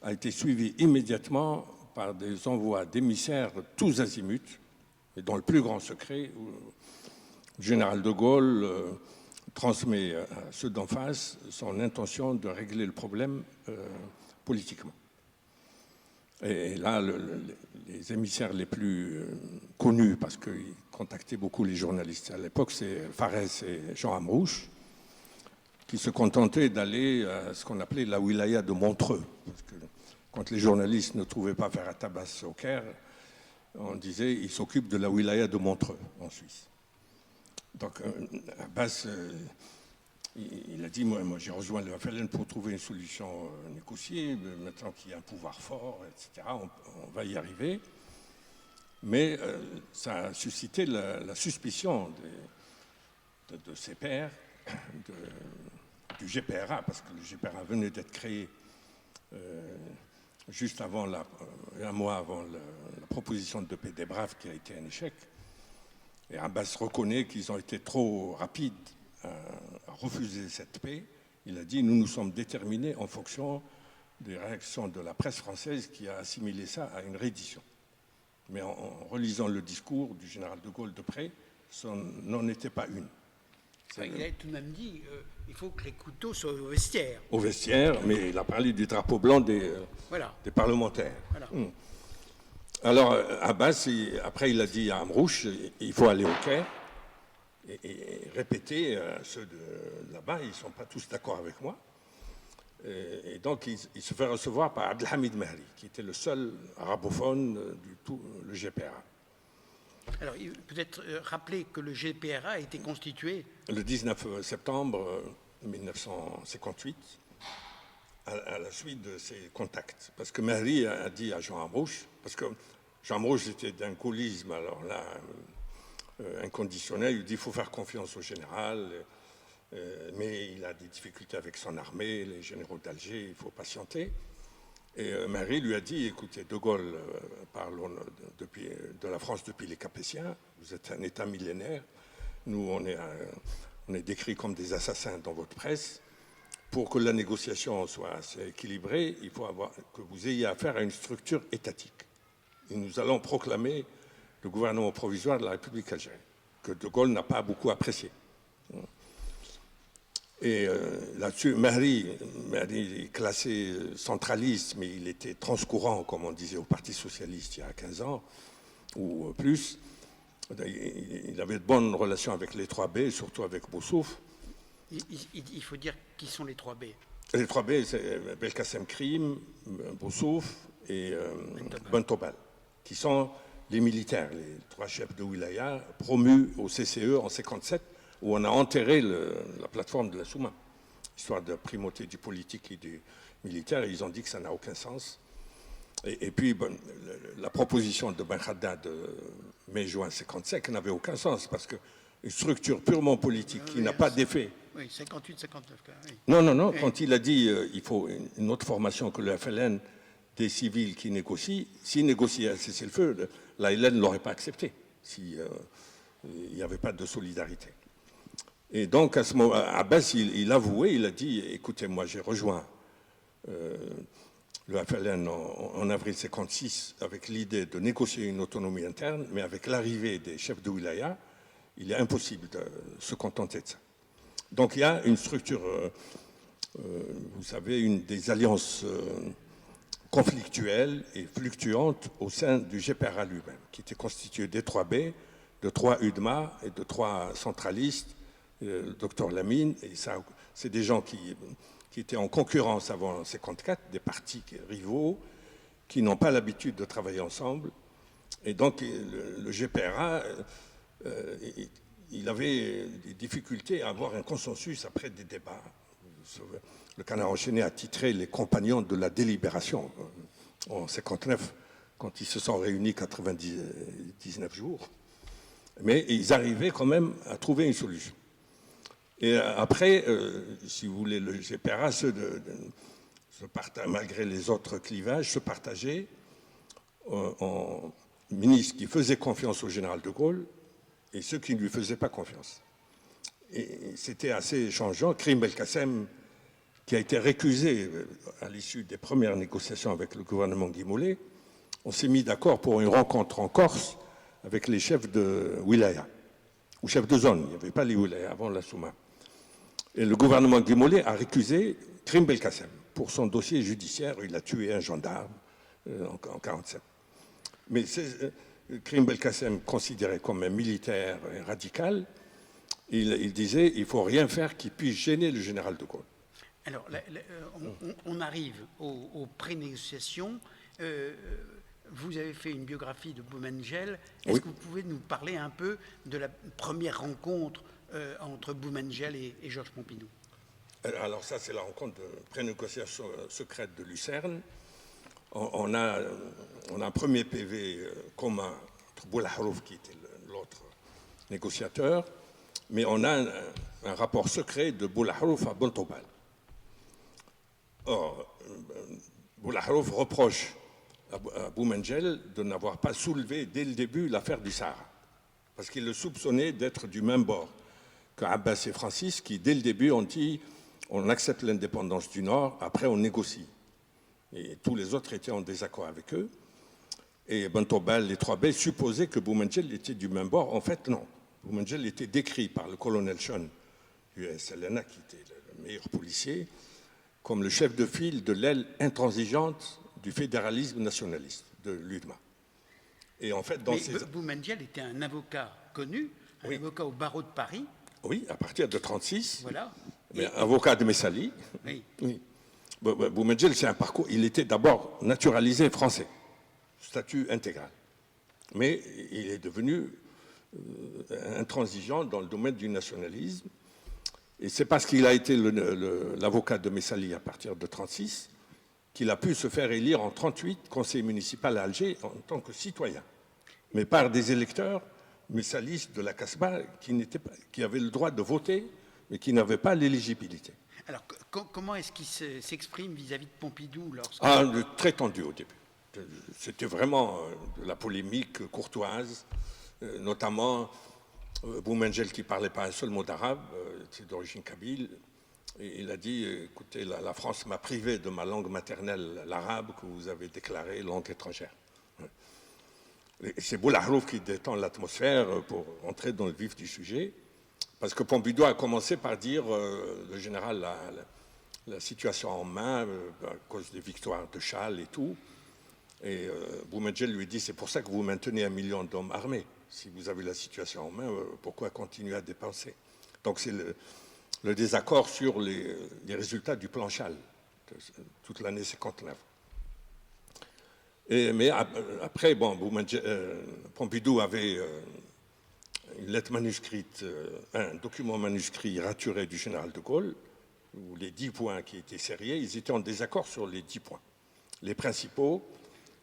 Speaker 5: a été suivie immédiatement par des envois d'émissaires tous azimuts, et dans le plus grand secret, où le général de Gaulle transmet à ceux d'en face son intention de régler le problème politiquement. Et là, les émissaires les plus connus, parce qu'ils contactaient beaucoup les journalistes à l'époque, c'est Farès et Jean Amrouche, qui se contentaient d'aller à ce qu'on appelait la wilaya de Montreux. Parce que quand les journalistes ne trouvaient pas faire à Tabas au Caire, on disait ils s'occupent de la wilaya de Montreux, en Suisse. Donc Abbas, il a dit moi j'ai rejoint le FLN pour trouver une solution négociée, maintenant qu'il y a un pouvoir fort, etc., on va y arriver. Mais ça a suscité la suspicion de ses pairs, du GPRA, parce que le GPRA venait d'être créé juste avant un mois avant la proposition de paix des Braves, qui a été un échec. Et Abbas reconnaît qu'ils ont été trop rapides à refuser cette paix. Il a dit « Nous nous sommes déterminés en fonction des réactions de la presse française qui a assimilé ça à une reddition. » Mais en relisant le discours du général de Gaulle de près, ça n'en était pas une.
Speaker 3: Il a tout de même dit il faut que les couteaux soient au vestiaire.
Speaker 5: Au vestiaire, mais il a parlé du drapeau blanc des parlementaires. Voilà. Alors, Abbas, après, il a dit à Amrouche, il faut aller au Caire et répéter à ceux de là-bas, ils ne sont pas tous d'accord avec moi. Et donc, il se fait recevoir par Abdelhamid Mehri, qui était le seul arabophone du tout, le GPRA.
Speaker 3: Alors, peut-être rappeler que le GPRA a été constitué
Speaker 5: le 19 septembre 1958, à la suite de ces contacts. Parce que Mehri a dit à Jean Amrouche, parce que Jean Amrouche était d'un gaullisme, alors là, inconditionnel, il dit il faut faire confiance au général, mais il a des difficultés avec son armée, les généraux d'Alger, il faut patienter. Et Mehri lui a dit, écoutez, De Gaulle parle de la France depuis les Capétiens, vous êtes un État millénaire, nous on est décrits comme des assassins dans votre presse. Pour que la négociation soit assez équilibrée, il faut que vous ayez affaire à une structure étatique. Et nous allons proclamer le gouvernement provisoire de la République algérienne, que De Gaulle n'a pas beaucoup apprécié. Et là-dessus, Mehri est classé centraliste, mais il était transcourant, comme on disait au Parti socialiste il y a 15 ans, ou plus. Il avait de bonnes relations avec les 3B, surtout avec Boussouf.
Speaker 3: Il faut dire qui sont les 3B.
Speaker 5: Les 3B, c'est Belkacem Krim, Boussouf et Bentobal, qui sont les militaires, les 3 chefs de wilaya promus au CCE en 1957, où on a enterré la plateforme de la Souma, histoire de primauté du politique et du militaire, et ils ont dit que ça n'a aucun sens. Et puis, la proposition de Ben Khadda de mai-juin 1957 n'avait aucun sens, parce qu'une structure purement politique qui n'a pas d'effet.
Speaker 3: Oui, 58-59. Oui.
Speaker 5: Non, oui. Quand il a dit il faut une autre formation que le FLN, des civils qui négocient, s'il négociait un cessez-le-feu, l'ALN ne l'aurait pas accepté, s'il n'y avait pas de solidarité. Et donc, à ce moment, Abbas, il avouait, il a dit, écoutez, moi j'ai rejoint le FLN en avril 1956 avec l'idée de négocier une autonomie interne, mais avec l'arrivée des chefs de wilaya, il est impossible de se contenter de ça. Donc il y a une structure, vous savez, des alliances conflictuelles et fluctuantes au sein du GPRA lui-même, qui était constitué des 3B, de 3 UDMA et de 3 centralistes, le docteur Lamine, et ça, c'est des gens qui étaient en concurrence avant 1954, des partis rivaux, qui n'ont pas l'habitude de travailler ensemble. Et donc, le GPRA, il avait des difficultés à avoir un consensus après des débats. Le Canard enchaîné a titré « Les compagnons de la délibération ». en 59, quand ils se sont réunis 99 jours. Mais ils arrivaient quand même à trouver une solution. Et après, si vous voulez, le GPRA, malgré les autres clivages, se partageait en ministres qui faisaient confiance au général de Gaulle et ceux qui ne lui faisaient pas confiance. Et c'était assez changeant. Karim Belkacem, qui a été récusé à l'issue des premières négociations avec le gouvernement Guy Mollet, on s'est mis d'accord pour une rencontre en Corse avec les chefs de wilaya, ou chefs de zone. Il n'y avait pas les wilaya avant la Souma. Et le gouvernement Guy Mollet a récusé Karim Belkacem pour son dossier judiciaire. Il a tué un gendarme en 1947. Mais Karim Belkacem, considéré comme un militaire radical, il disait qu'il ne faut rien faire qui puisse gêner le général de Gaulle.
Speaker 3: Alors, on arrive aux pré-négociations. Vous avez fait une biographie de Boumengel. Est-ce que vous pouvez nous parler un peu de la première rencontre entre Boumengel et Georges Pompidou?
Speaker 5: Alors ça, c'est la rencontre de pré-négociation secrète de Lucerne. On a un premier PV commun entre Boulahrouf, qui était l'autre négociateur, mais on a un rapport secret de Boulahrouf à Bontobal. Or, Boulahrouf reproche à Boumengel de n'avoir pas soulevé dès le début l'affaire du Sahara, parce qu'il le soupçonnait d'être du même bord qu'Abbas et Francis, qui dès le début ont dit on accepte l'indépendance du Nord, après on négocie. Et tous les autres étaient en désaccord avec eux. Et Bontobal, les 3B, supposaient que Boumengel était du même bord. En fait, non. Boumengel était décrit par le colonel Sean du SLNA, qui était le meilleur policier, comme le chef de file de l'aile intransigeante du fédéralisme nationaliste de l'UDMA. Et en fait,
Speaker 3: Boumengel était un avocat connu, un avocat au barreau de Paris.
Speaker 5: Oui, à partir de 1936.
Speaker 3: Voilà.
Speaker 5: Mais avocat de Messali.
Speaker 3: Oui.
Speaker 5: Oui. Boumengel, c'est un parcours. Il était d'abord naturalisé français, statut intégral. Mais il est devenu intransigeant dans le domaine du nationalisme. Et c'est parce qu'il a été l'avocat de Messali à partir de 1936 qu'il a pu se faire élire en 1938 conseiller municipal à Alger en tant que citoyen, mais par des électeurs messalistes de la Casbah qui avaient le droit de voter, mais qui n'avaient pas l'éligibilité.
Speaker 3: Alors, comment est-ce qu'il s'exprime vis-à-vis de Pompidou lorsque...
Speaker 5: Très tendu au début. C'était vraiment de la polémique courtoise, notamment Boumengel qui ne parlait pas un seul mot d'arabe, c'est d'origine kabyle. Et il a dit, écoutez, la France m'a privé de ma langue maternelle, l'arabe, que vous avez déclarée langue étrangère. Et c'est Boulahrouf qui détend l'atmosphère pour entrer dans le vif du sujet, parce que Pompidou a commencé par dire, le général, la situation en main, à cause des victoires de Châles et tout. Et Boumengel lui dit, c'est pour ça que vous maintenez 1 million d'hommes armés. Si vous avez la situation en main, pourquoi continuer à dépenser? Donc c'est le désaccord sur les résultats du plan Châles, toute l'année 59. Mais après, Pompidou avait une lettre manuscrite, un document manuscrit raturé du général de Gaulle, où les 10 points qui étaient sériés, ils étaient en désaccord sur les 10 points. Les principaux,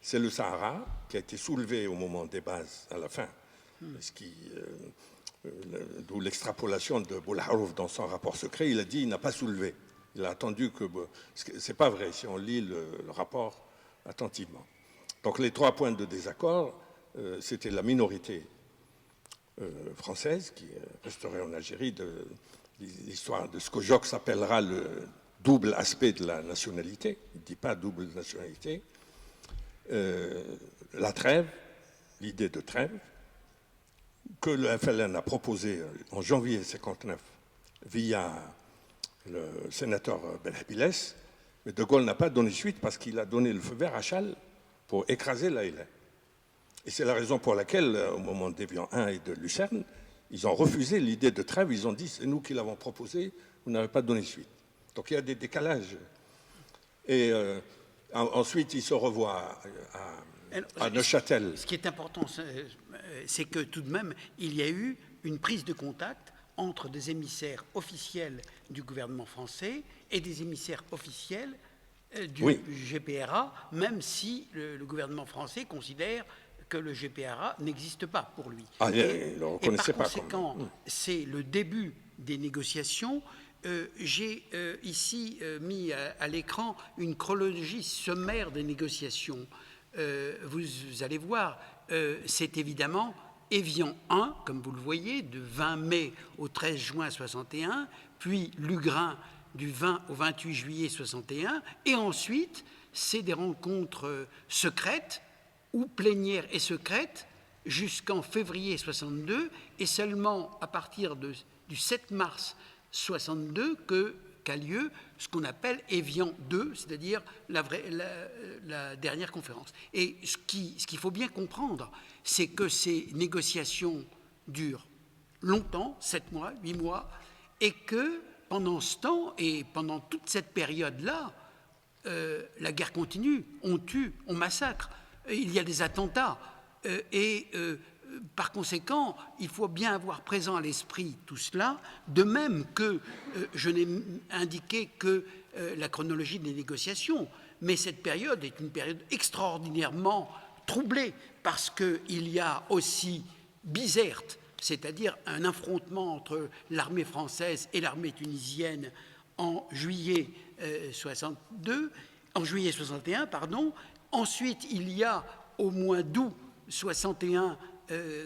Speaker 5: c'est le Sahara, qui a été soulevé au moment des bases à la fin, d'où l'extrapolation de Boulahrouf dans son rapport secret. Il a dit qu'il n'a pas soulevé. Il a attendu que... C'est pas vrai si on lit le rapport attentivement. Donc les 3 points de désaccord, c'était la minorité française qui resterait en Algérie, l'histoire de ce que Jox appellera le double aspect de la nationalité. Il ne dit pas double nationalité. La trêve, l'idée de trêve, que le FLN a proposé en janvier 1959 via le sénateur Belhabiles, mais De Gaulle n'a pas donné suite parce qu'il a donné le feu vert à Châles pour écraser l'ALN. Et c'est la raison pour laquelle, au moment d'Évian 1 et de Lucerne, ils ont refusé l'idée de trêve. Ils ont dit, c'est nous qui l'avons proposé, vous n'avez pas donné suite. Donc il y a des décalages. Et ensuite, ils se revoient à Neuchâtel.
Speaker 3: Ce qui est important, c'est que tout de même, il y a eu une prise de contact entre des émissaires officiels du gouvernement français et des émissaires officiels du GPRA, même si le gouvernement français considère que le GPRA n'existe pas pour lui.
Speaker 5: Ah, il ne le reconnaissait pas.
Speaker 3: Par conséquent, c'est le début des négociations. J'ai ici mis à l'écran une chronologie sommaire des négociations. Vous allez voir, c'est évidemment Évian 1, comme vous le voyez, de 20 mai au 13 juin 61, puis Lugrin du 20 au 28 juillet 61, et ensuite, c'est des rencontres secrètes ou plénières et secrètes jusqu'en février 62, et seulement à partir du 7 mars 62 qu'a lieu ce qu'on appelle Évian 2, c'est-à-dire la dernière conférence. Et ce qu'il faut bien comprendre, c'est que ces négociations durent longtemps, 7 mois, 8 mois, et que pendant ce temps et pendant toute cette période-là, la guerre continue, on tue, on massacre, il y a des attentats, par conséquent, il faut bien avoir présent à l'esprit tout cela, de même que je n'ai indiqué que la chronologie des négociations, mais cette période est une période extraordinairement troublée, parce qu'il y a aussi Bizerte, c'est-à-dire un affrontement entre l'armée française et l'armée tunisienne en juillet 61, pardon. Ensuite, il y a au mois d'août 61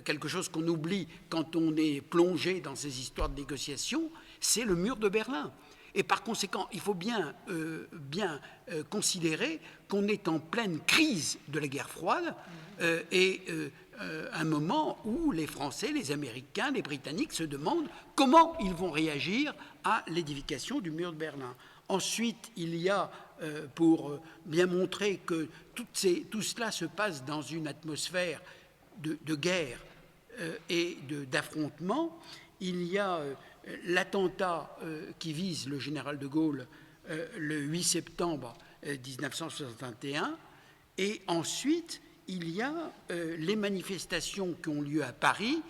Speaker 3: quelque chose qu'on oublie quand on est plongé dans ces histoires de négociations, c'est le mur de Berlin. Et par conséquent, il faut bien considérer qu'on est en pleine crise de la guerre froide un moment où les Français, les Américains, les Britanniques se demandent comment ils vont réagir à l'édification du mur de Berlin. Ensuite, il y a, pour bien montrer que tout cela se passe dans une atmosphère de guerre et d'affrontement, il y a l'attentat qui vise le général de Gaulle le 8 septembre 1961, et ensuite il y a les manifestations qui ont lieu à Paris,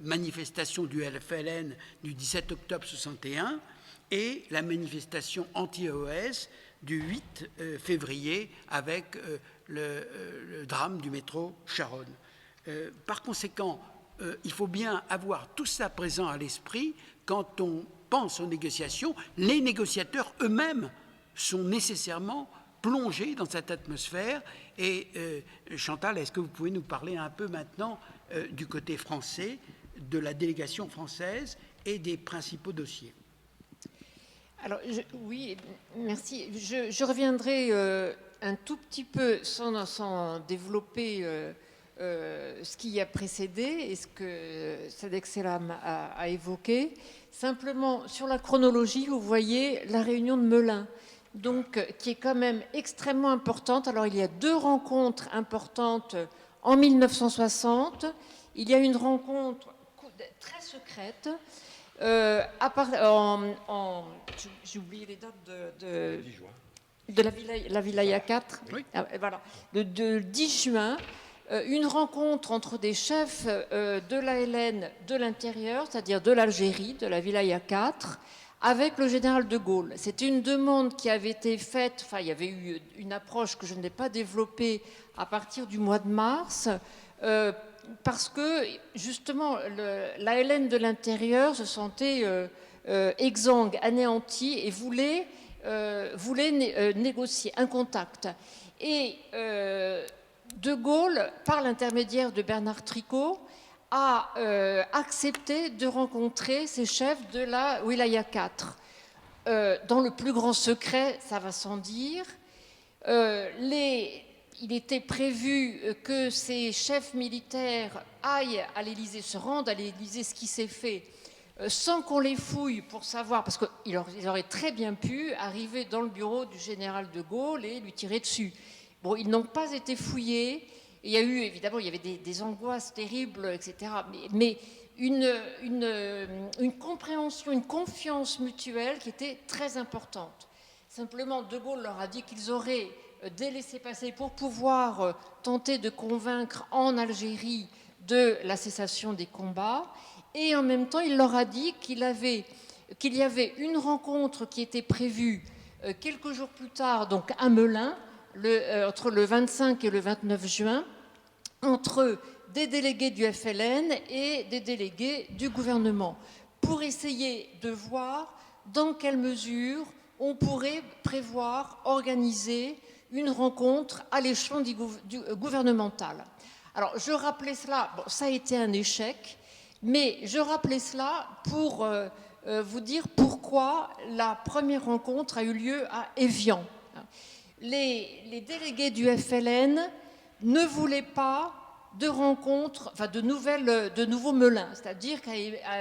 Speaker 3: manifestation du FLN du 17 octobre 61 et la manifestation anti-OS du 8 février avec le drame du métro Charonne. Par conséquent, il faut bien avoir tout ça présent à l'esprit quand on pense aux négociations. Les négociateurs eux-mêmes sont nécessairement plongés dans cette atmosphère. Et Chantal, est-ce que vous pouvez nous parler un peu maintenant du côté français, de la délégation française et des principaux dossiers?
Speaker 4: Alors, oui, merci. Je reviendrai un tout petit peu sans développer ce qui a précédé et ce que Sadek Selam a évoqué. Simplement, sur la chronologie, vous voyez la réunion de Melun, donc, qui est quand même extrêmement importante. Alors, il y a 2 rencontres importantes en 1960. Il y a une rencontre très secrète. J'ai oublié les dates de la Wilaya 4. Oui. Voilà. Le 10 juin, une rencontre entre des chefs de l'ALN de l'intérieur, c'est-à-dire de l'Algérie, de la Wilaya 4, avec le général de Gaulle. C'était une demande qui avait été faite, enfin il y avait eu une approche que je n'ai pas développée à partir du mois de mars, parce que justement l'ALN de l'intérieur se sentait exsangue, anéanti et voulait négocier un contact. Et de Gaulle, par l'intermédiaire de Bernard Tricot, a accepté de rencontrer ces chefs de la Wilaya 4. Dans le plus grand secret, ça va sans dire. Il était prévu que ces chefs militaires aillent à l'Élysée, se rendent à l'Élysée, ce qui s'est fait, sans qu'on les fouille pour savoir, parce qu'ils auraient très bien pu arriver dans le bureau du général de Gaulle et lui tirer dessus. Bon, ils n'ont pas été fouillés. Il y a eu, évidemment, il y avait des angoisses terribles, etc. Mais une compréhension, une confiance mutuelle qui était très importante. Simplement, De Gaulle leur a dit qu'ils auraient des laissez-passer pour pouvoir tenter de convaincre en Algérie de la cessation des combats. Et en même temps, il leur a dit qu'il y avait une rencontre qui était prévue quelques jours plus tard, donc à Melun, entre le 25 et le 29 juin, entre des délégués du FLN et des délégués du gouvernement, pour essayer de voir dans quelle mesure on pourrait prévoir, organiser une rencontre à l'échelon gouvernemental. Alors, je rappelais cela, bon, ça a été un échec, mais je rappelais cela pour vous dire pourquoi la première rencontre a eu lieu à Évian. Les délégués du FLN ne voulaient pas de rencontres, enfin de nouveaux Melun, c'est-à-dire qu'à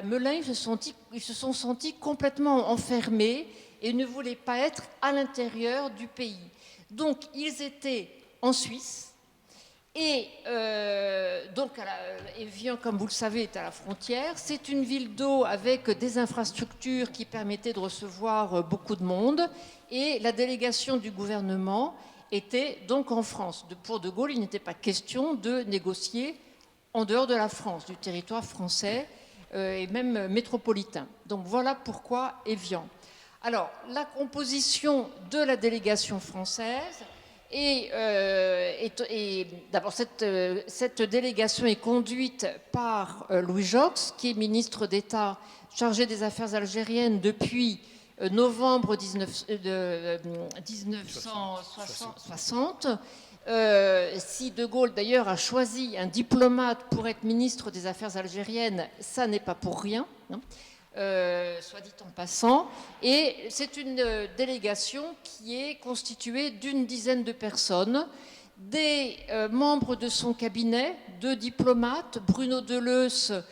Speaker 4: Melun, ils se sont sentis complètement enfermés et ne voulaient pas être à l'intérieur du pays. Donc, ils étaient en Suisse, et donc Évian, comme vous le savez, est à la frontière. C'est une ville d'eau avec des infrastructures qui permettaient de recevoir beaucoup de monde, et la délégation du gouvernement était donc en France. Pour De Gaulle, il n'était pas question de négocier en dehors de la France, du territoire français et même métropolitain. Donc voilà pourquoi Évian. Alors, la composition de la délégation française, d'abord cette délégation est conduite par Louis Joxe, qui est ministre d'État chargé des affaires algériennes depuis novembre 1960. Si De Gaulle d'ailleurs a choisi un diplomate pour être ministre des Affaires algériennes, ça n'est pas pour rien, hein, soit dit en passant. Et c'est une délégation qui est constituée d'une dizaine de personnes, des membres de son cabinet, 2 diplomates, Bruno Deleuze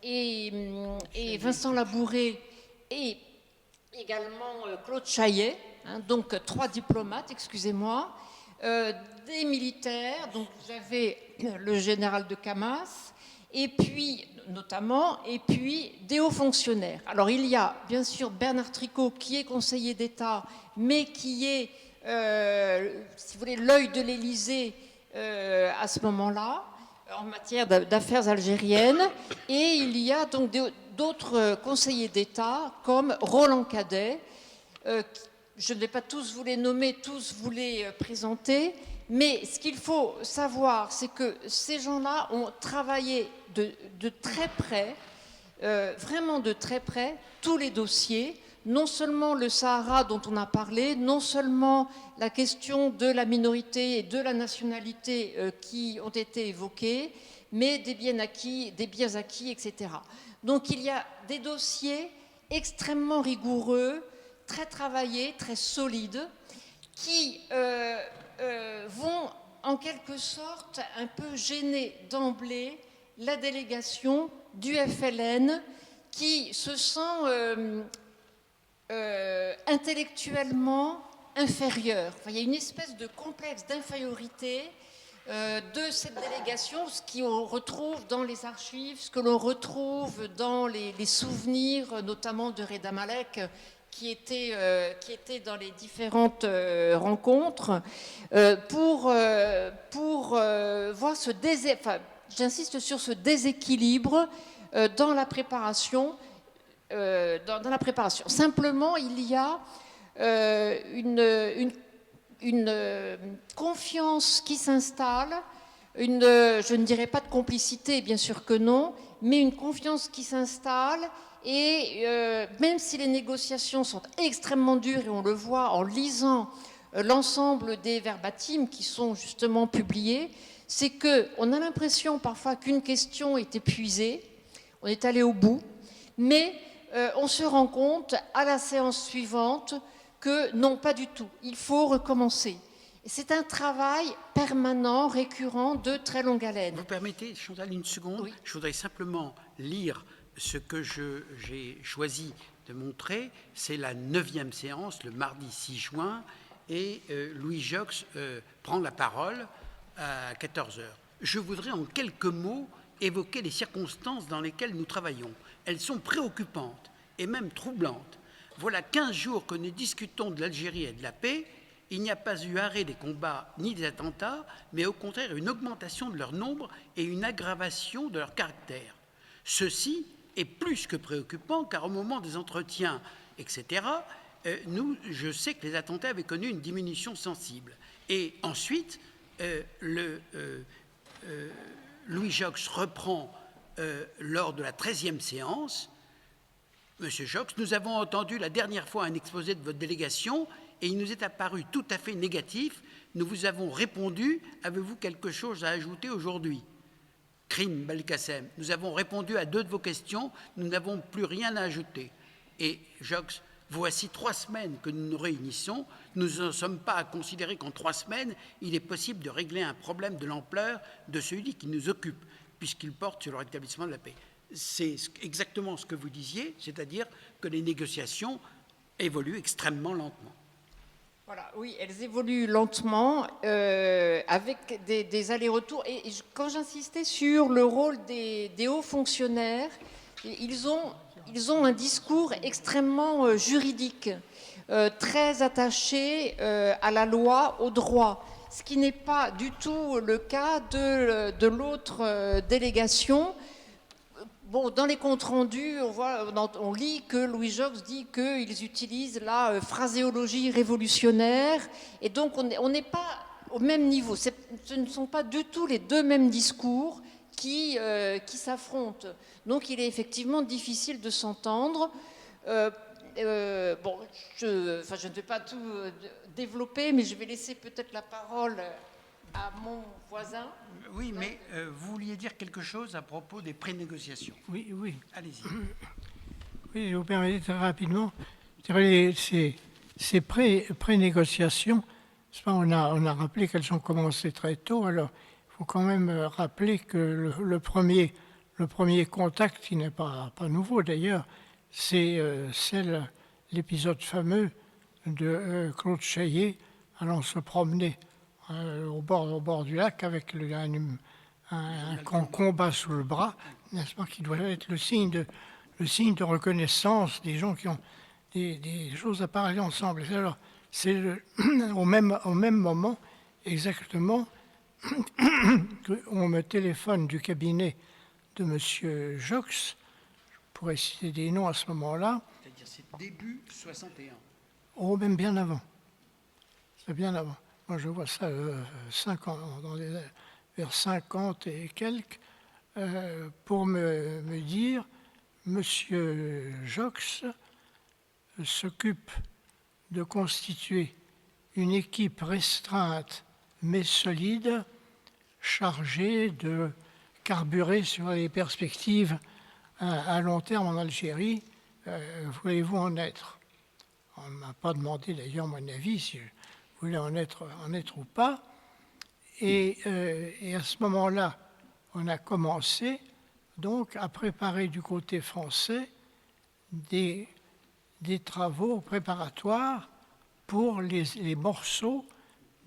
Speaker 4: et Vincent Labouré, et également Claude Chaillet, hein, donc 3 diplomates, excusez-moi, des militaires, donc vous avez le général de Camas, et puis notamment, et puis des hauts fonctionnaires. Alors il y a bien sûr Bernard Tricot qui est conseiller d'État, mais qui est, si vous voulez, l'œil de l'Élysée à ce moment-là, en matière d'affaires algériennes, et il y a donc d'autres conseillers d'État comme Roland Cadet. Je ne vais pas tous vous les nommer, tous vous les présenter, mais ce qu'il faut savoir, c'est que ces gens-là ont travaillé de très près, vraiment de très près, tous les dossiers, non seulement le Sahara dont on a parlé, non seulement la question de la minorité et de la nationalité qui ont été évoquées, mais des biens acquis, etc. Donc il y a des dossiers extrêmement rigoureux, très travaillés, très solides, qui vont en quelque sorte un peu gêner d'emblée la délégation du FLN qui se sent intellectuellement inférieure. Enfin, il y a une espèce de complexe d'infériorité de cette délégation, ce qu'on retrouve dans les archives, ce que l'on retrouve dans les souvenirs, notamment de Reda Malek, qui était dans les différentes rencontres, pour voir j'insiste sur ce déséquilibre dans la préparation. Simplement, il y a une confiance qui s'installe, je ne dirais pas de complicité, bien sûr que non, mais une confiance qui s'installe. Et même si les négociations sont extrêmement dures, et on le voit en lisant l'ensemble des verbatims qui sont justement publiés, c'est qu'on a l'impression parfois qu'une question est épuisée, on est allé au bout, mais on se rend compte à la séance suivante que non, pas du tout, il faut recommencer. C'est un travail permanent, récurrent, de très longue haleine.
Speaker 3: Vous permettez, Chantal, une seconde? Oui. Je voudrais simplement lire ce que j'ai choisi de montrer. C'est la 9e séance, le mardi 6 juin, et Louis Joxe prend la parole à 14h. Je voudrais en quelques mots évoquer les circonstances dans lesquelles nous travaillons. Elles sont préoccupantes et même troublantes. Voilà 15 jours que nous discutons de l'Algérie et de la paix. Il n'y a pas eu arrêt des combats ni des attentats, mais au contraire une augmentation de leur nombre et une aggravation de leur caractère. Ceci est plus que préoccupant, car au moment des entretiens, etc., je sais que les attentats avaient connu une diminution sensible. Et ensuite, Louis Jox reprend lors de la 13e séance. Monsieur Jox, nous avons entendu la dernière fois un exposé de votre délégation et il nous est apparu tout à fait négatif. Nous vous avons répondu, avez-vous quelque chose à ajouter aujourd'hui? Crime, Belkacem, nous avons répondu à 2 de vos questions, nous n'avons plus rien à ajouter. Et Jox, voici 3 semaines que nous nous réunissons, nous ne sommes pas à considérer qu'en 3 semaines, il est possible de régler un problème de l'ampleur de celui qui nous occupe, puisqu'il porte sur le rétablissement de la paix. C'est exactement ce que vous disiez, c'est-à-dire que les négociations évoluent extrêmement lentement.
Speaker 4: Voilà, oui, elles évoluent lentement avec des allers-retours. Et quand j'insistais sur le rôle des hauts fonctionnaires, ils ont un discours extrêmement juridique, très attaché à la loi, au droit, ce qui n'est pas du tout le cas de l'autre délégation. Bon, dans les comptes rendus, on lit que Louis Jox dit qu'ils utilisent la phraséologie révolutionnaire, et donc on n'est pas au même niveau. Ce ne sont pas du tout les 2 mêmes discours qui s'affrontent. Donc il est effectivement difficile de s'entendre. Bon, je ne vais pas tout développer, mais je vais laisser peut-être la parole à mon voisin.
Speaker 3: Oui, mais vous vouliez dire quelque chose à propos des pré-négociations.
Speaker 6: Oui, oui.
Speaker 3: Allez-y.
Speaker 6: Oui, je vous permettez très rapidement. Ces pré-négociations, on a rappelé qu'elles ont commencé très tôt. Alors, il faut quand même rappeler que le premier contact, qui n'est pas nouveau d'ailleurs, c'est l'épisode fameux de Claude Chaillet allant se promener au bord du lac avec un combat sous le bras, n'est-ce pas, qui doit être le signe de reconnaissance des gens qui ont des choses à parler ensemble. Alors, c'est au même moment, exactement, qu'on me téléphone du cabinet de M. Jox, je pourrais citer des noms à ce moment-là.
Speaker 3: C'est-à-dire c'est début 61.
Speaker 6: Oh, même bien avant. C'est bien avant. Moi, je vois ça vers 50 et quelques, pour me dire, Monsieur Jox s'occupe de constituer une équipe restreinte mais solide, chargée de carburer sur les perspectives à long terme en Algérie. Voulez-vous en être? On ne m'a pas demandé d'ailleurs mon avis si je voulais en être ou pas. Et à ce moment-là, on a commencé donc à préparer du côté français des travaux préparatoires pour les morceaux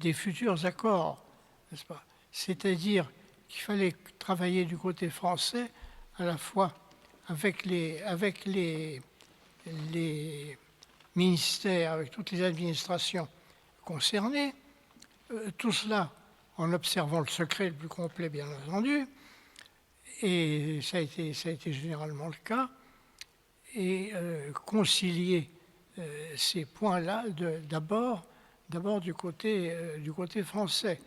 Speaker 6: des futurs accords, n'est-ce pas? C'est-à-dire qu'il fallait travailler du côté français à la fois avec les ministères, avec toutes les administrations concernées, tout cela en observant le secret le plus complet, bien entendu, et ça a été généralement le cas, et concilier ces points-là d'abord du côté français,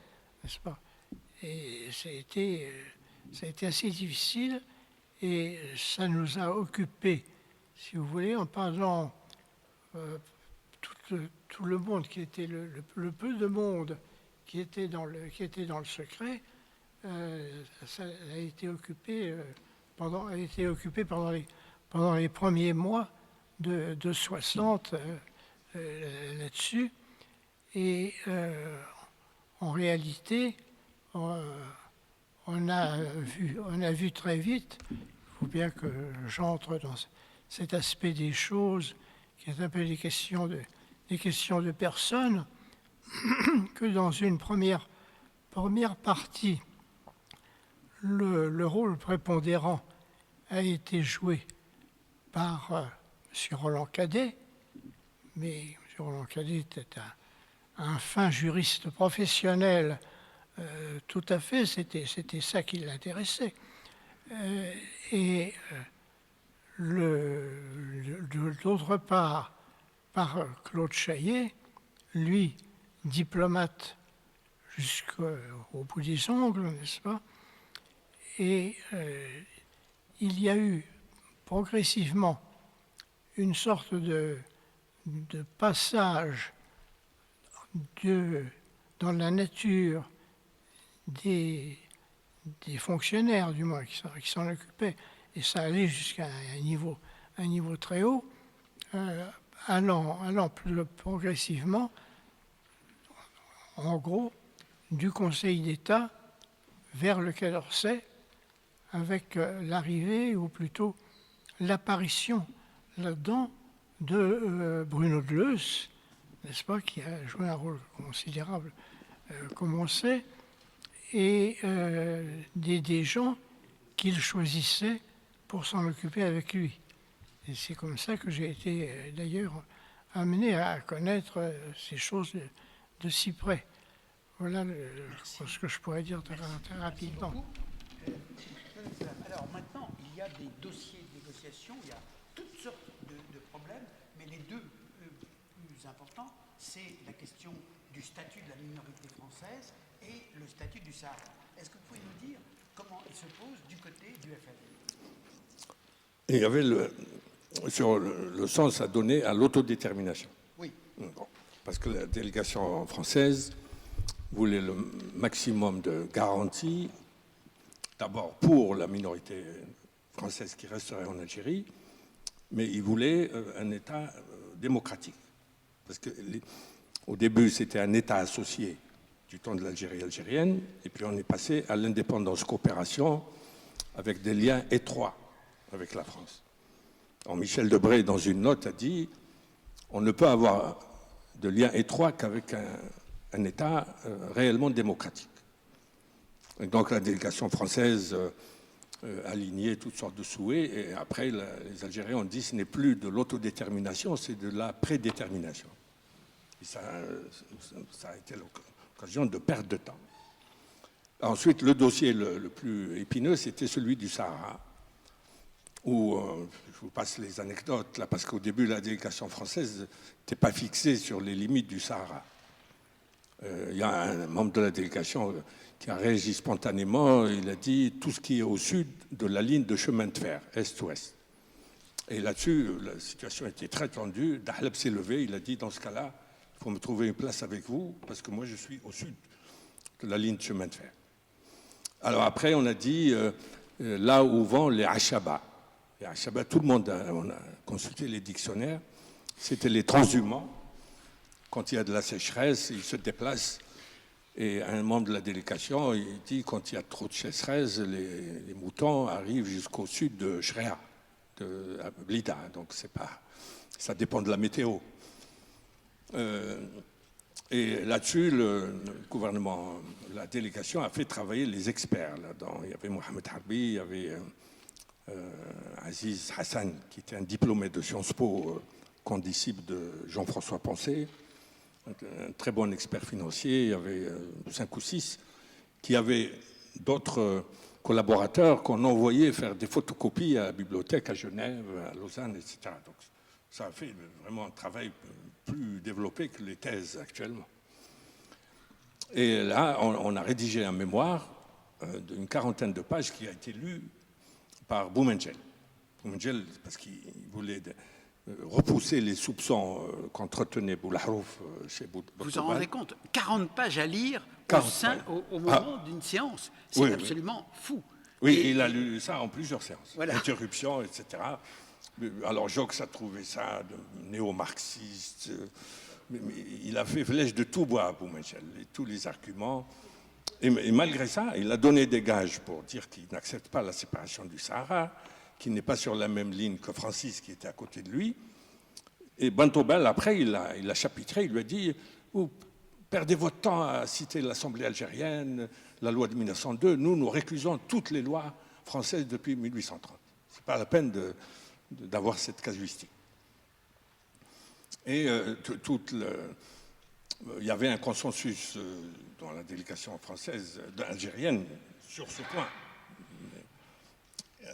Speaker 6: n'est-ce pas? Et ça a été assez difficile, et ça nous a occupés, si vous voulez, en parlant tout le monde qui était le peu de monde qui était dans le secret, ça a été occupé pendant les premiers mois de 60 là-dessus, et en réalité on a vu très vite, il faut bien que j'entre dans cet aspect des choses qui est un peu des questions de personnes, que dans une première partie, le rôle prépondérant a été joué par M. Roland Cadet, mais M. Roland Cadet était un fin juriste professionnel, tout à fait, c'était ça qui l'intéressait. Et d'autre part, par Claude Chaillet, lui, diplomate jusqu'au bout des ongles, n'est-ce pas? Et il y a eu progressivement une sorte de passage dans la nature des fonctionnaires, du moins, qui s'en occupaient, et ça allait jusqu'à un niveau très haut, allant progressivement, en gros, du Conseil d'État vers le Quai d'Orsay, avec l'arrivée, ou plutôt l'apparition là-dedans de Bruno Deleuze, n'est-ce pas, qui a joué un rôle considérable, comme on sait, et des gens qu'il choisissait pour s'en occuper avec lui. Et c'est comme ça que j'ai été d'ailleurs amené à connaître ces choses de si près. Voilà ce que je pourrais dire très rapidement.
Speaker 3: Alors maintenant, il y a des dossiers de négociation, il y a toutes sortes de problèmes, mais les deux plus importants, c'est la question du statut de la minorité française et le statut du Sahara. Est-ce que vous pouvez nous dire comment il se pose du côté du FLN?
Speaker 5: Il y avait sur le sens à donner à l'autodétermination.
Speaker 3: Oui.
Speaker 5: Bon, parce que la délégation française voulait le maximum de garanties, d'abord pour la minorité française qui resterait en Algérie, mais il voulait un État démocratique. Parce qu'au début, c'était un État associé du temps de l'Algérie algérienne, et puis on est passé à l'indépendance-coopération avec des liens étroits avec la France. Alors Michel Debré, dans une note, a dit « On ne peut avoir de liens étroits qu'avec un État réellement démocratique ». Et donc la délégation française alignait toutes sortes de souhaits, et après les Algériens ont dit « Ce n'est plus de l'autodétermination, c'est de la prédétermination ». Et ça a été l'occasion de perte de temps. Ensuite, le dossier le plus épineux, c'était celui du Sahara, où, je vous passe les anecdotes, là, parce qu'au début, la délégation française n'était pas fixée sur les limites du Sahara. Il y a un membre de la délégation qui a réagi spontanément, il a dit tout ce qui est au sud de la ligne de chemin de fer, est-ouest. Et là-dessus, la situation était très tendue. Dahleb s'est levé, il a dit dans ce cas-là, il faut me trouver une place avec vous, parce que moi je suis au sud de la ligne de chemin de fer. Alors après, on a dit là où vont les Achaba. Les Achaba, tout le monde on a consulté les dictionnaires, c'était les transhumants. Quand il y a de la sécheresse, ils se déplacent. Et un membre de la délégation, il dit quand il y a trop de sécheresse, les moutons arrivent jusqu'au sud de Shrea, de Blida. Donc c'est pas, ça dépend de la météo. Et là-dessus, le gouvernement, la délégation a fait travailler les experts. Là-dedans. Il y avait Mohamed Harbi, il y avait Aziz Hassan, qui était un diplômé de Sciences Po, condisciple de Jean-François Poncet, un très bon expert financier. Il y avait 5 ou 6 qui avaient d'autres collaborateurs qu'on envoyait faire des photocopies à la bibliothèque à Genève, à Lausanne, etc. Donc, ça a fait vraiment un travail plus développé que les thèses actuellement. Et là, on a rédigé un mémoire d'une 40aine de pages qui a été lu par Boumengel. Boumengel, parce qu'il voulait repousser les soupçons qu'entretenait Boulahrouf chez Bouteflika.
Speaker 3: Vous en rendez compte, 40 pages à lire au moment d'une séance. C'est
Speaker 5: oui,
Speaker 3: absolument fou.
Speaker 5: Oui, et il a lu ça en plusieurs séances.
Speaker 3: Voilà.
Speaker 5: Interruption, etc. Alors Jox a trouvé ça de néo-marxiste. Mais il a fait flèche de tout bois à Boumengel, tous les arguments. Et malgré ça, il a donné des gages pour dire qu'il n'accepte pas la séparation du Sahara, qu'il n'est pas sur la même ligne que Francis, qui était à côté de lui. Et Bantobel, après, il a chapitré, il lui a dit « Vous perdez votre temps à citer l'Assemblée algérienne, la loi de 1902. Nous récusons toutes les lois françaises depuis 1830. Ce n'est pas la peine d'avoir cette casuistique. » Et il y avait un consensus dans la délégation française algérienne sur ce point.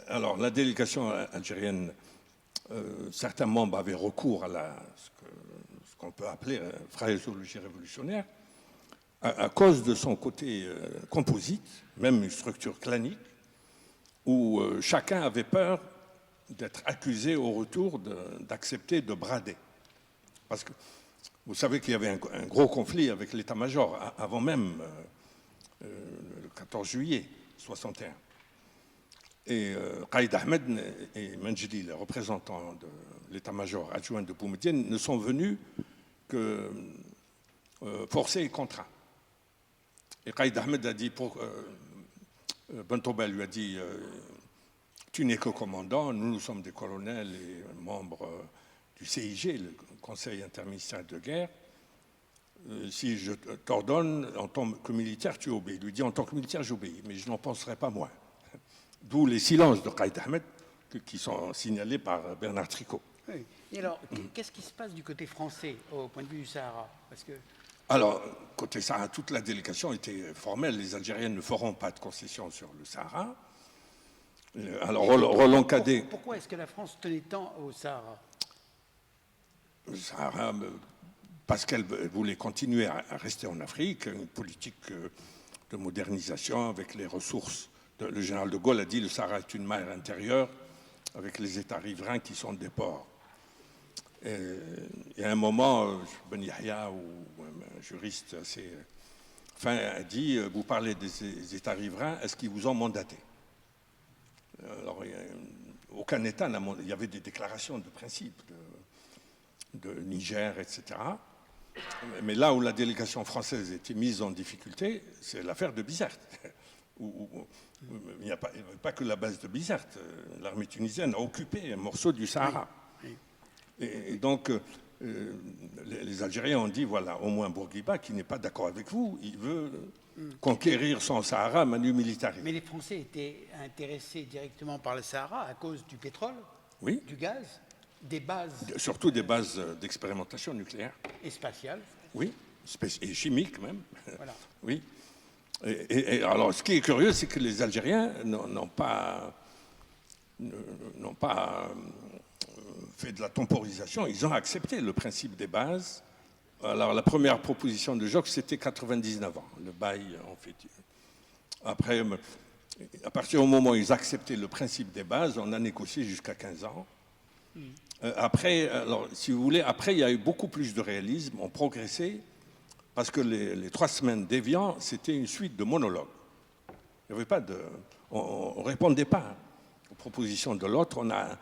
Speaker 5: Alors, la délégation algérienne certains membres avaient recours à ce qu'on peut appeler phraséologie révolutionnaire, à cause de son côté composite, même une structure clanique, où chacun avait peur d'être accusé au retour d'accepter de brader. Parce que vous savez qu'il y avait un gros conflit avec l'état-major avant même le 14 juillet 61. Et Qaïd Ahmed et Menjdi, les représentants de l'état-major adjoint de Boumedienne, ne sont venus que forcés et contraints. Et Qaïd Ahmed a dit, Bentouba lui a dit, tu n'es que commandant, nous sommes des colonels et membres du CIG, le Conseil interministériel de guerre. Si je t'ordonne, en tant que militaire, tu obéis. Il lui dit, en tant que militaire, j'obéis, mais je n'en penserai pas moins. D'où les silences de Qaïd Ahmed qui sont signalés par Bernard Tricot.
Speaker 3: Oui. Et alors, qu'est-ce qui se passe du côté français au point de vue du Sahara? Parce que...
Speaker 5: Alors, côté Sahara, toute la délégation était formelle. Les Algériens ne feront pas de concessions sur le Sahara. Alors, Roland Cadet...
Speaker 3: Pourquoi est-ce que la France tenait tant au Sahara?
Speaker 5: Le Sahara, parce qu'elle voulait continuer à rester en Afrique, une politique de modernisation avec les ressources. Le général de Gaulle a dit que le Sahara est une mer intérieure avec les États riverains qui sont des ports. Et à un moment, Ben Yahya, ou un juriste assez fin, a dit, vous parlez des États riverains, est-ce qu'ils vous ont mandaté? Alors, aucun État n'a mandaté. Il y avait des déclarations de principe de Niger, etc. Mais là où la délégation française était mise en difficulté, c'est l'affaire de Bizerte. Il n'y a pas que la base de Bizerte. L'armée tunisienne a occupé un morceau du Sahara.
Speaker 3: Oui.
Speaker 5: Et donc, les Algériens ont dit, voilà, au moins Bourguiba, qui n'est pas d'accord avec vous, il veut conquérir son Sahara manu militari.
Speaker 3: Mais les Français étaient intéressés directement par le Sahara à cause du pétrole,
Speaker 5: Oui.
Speaker 3: du gaz, des bases...
Speaker 5: Surtout des bases d'expérimentation nucléaire.
Speaker 3: Et spatiales.
Speaker 5: Oui, et chimiques même.
Speaker 3: Voilà.
Speaker 5: Oui. Et alors, ce qui est curieux, c'est que les Algériens n'ont pas fait de la temporisation. Ils ont accepté le principe des bases. Alors, la première proposition de Jox, c'était 99 ans, le bail, en fait. Après, à partir du moment où ils acceptaient le principe des bases, on a négocié jusqu'à 15 ans. Après, alors, si vous voulez, après, il y a eu beaucoup plus de réalisme, on progressait. Parce que les 3 semaines d'Évian, c'était une suite de monologues. Il n'y avait pas on ne répondait pas aux propositions de l'autre. On a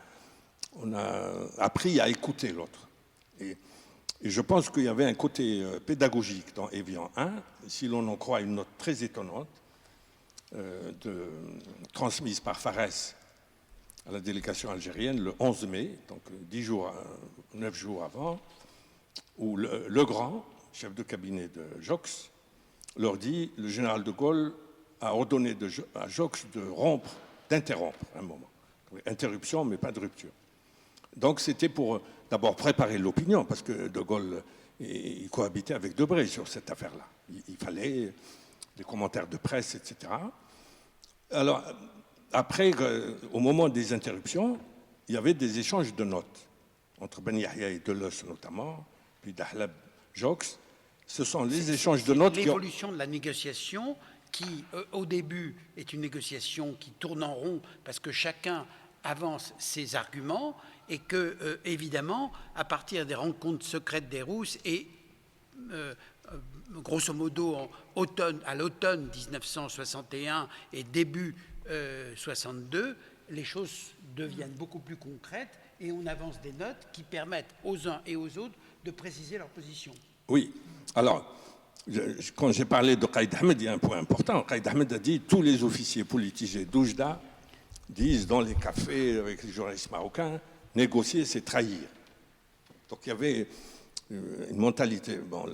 Speaker 5: appris à écouter l'autre. Et je pense qu'il y avait un côté pédagogique dans Évian 1, si l'on en croit une note très étonnante, transmise par Farès à la délégation algérienne le 11 mai, donc 9 jours avant, où le grand chef de cabinet de Jox, leur dit le général de Gaulle a ordonné à Jox d'interrompre un moment. Interruption, mais pas de rupture. Donc c'était pour d'abord préparer l'opinion, parce que de Gaulle il cohabitait avec Debré sur cette affaire-là. Il fallait des commentaires de presse, etc. Alors, après, au moment des interruptions, il y avait des échanges de notes entre Ben Yahya et Deleuze notamment, puis Dahlab, Jox. Ce sont les échanges de notes.
Speaker 3: L'évolution de la négociation qui, au début, est une négociation qui tourne en rond parce que chacun avance ses arguments et que, évidemment, à partir des rencontres secrètes des Rousses et, grosso modo, à l'automne 1961 et début 62, les choses deviennent beaucoup plus concrètes et on avance des notes qui permettent aux uns et aux autres de préciser leur position.
Speaker 5: Oui. Alors, quand j'ai parlé de Qaïd Ahmed, il y a un point important. Qaïd Ahmed a dit tous les officiers politiques d'Oujda disent dans les cafés avec les journalistes marocains, négocier, c'est trahir. Donc il y avait une mentalité. Bon,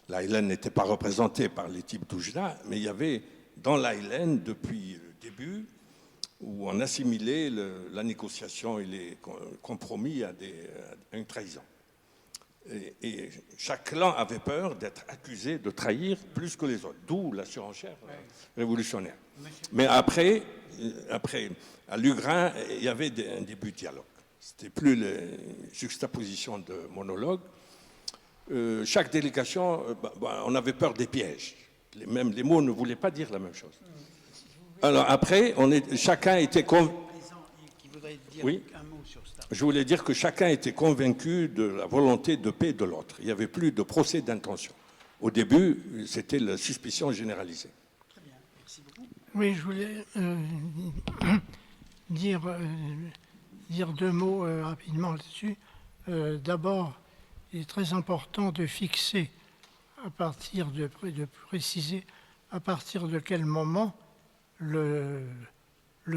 Speaker 5: l'ALN n'était pas représentée par les types d'Oujda, mais il y avait dans l'ALN, depuis le début, où on assimilait la négociation et les compromis à une trahison. Et chaque clan avait peur d'être accusé de trahir plus que les autres, d'où la surenchère révolutionnaire. Mais après, à Lugrin, il y avait un début de dialogue. c'était plus les juxtapositions de monologues. Chaque délégation, on avait peur des pièges. Même les mots ne voulaient pas dire la même chose. Alors après, chacun était convaincu. Oui. Je voulais dire que chacun était convaincu de la volonté de paix de l'autre. Il n'y avait plus de procès d'intention. Au début, c'était la suspicion généralisée.
Speaker 3: Très bien, merci beaucoup.
Speaker 6: Oui, je voulais dire 2 mots rapidement là-dessus. D'abord, il est très important de fixer, de préciser à partir de quel moment le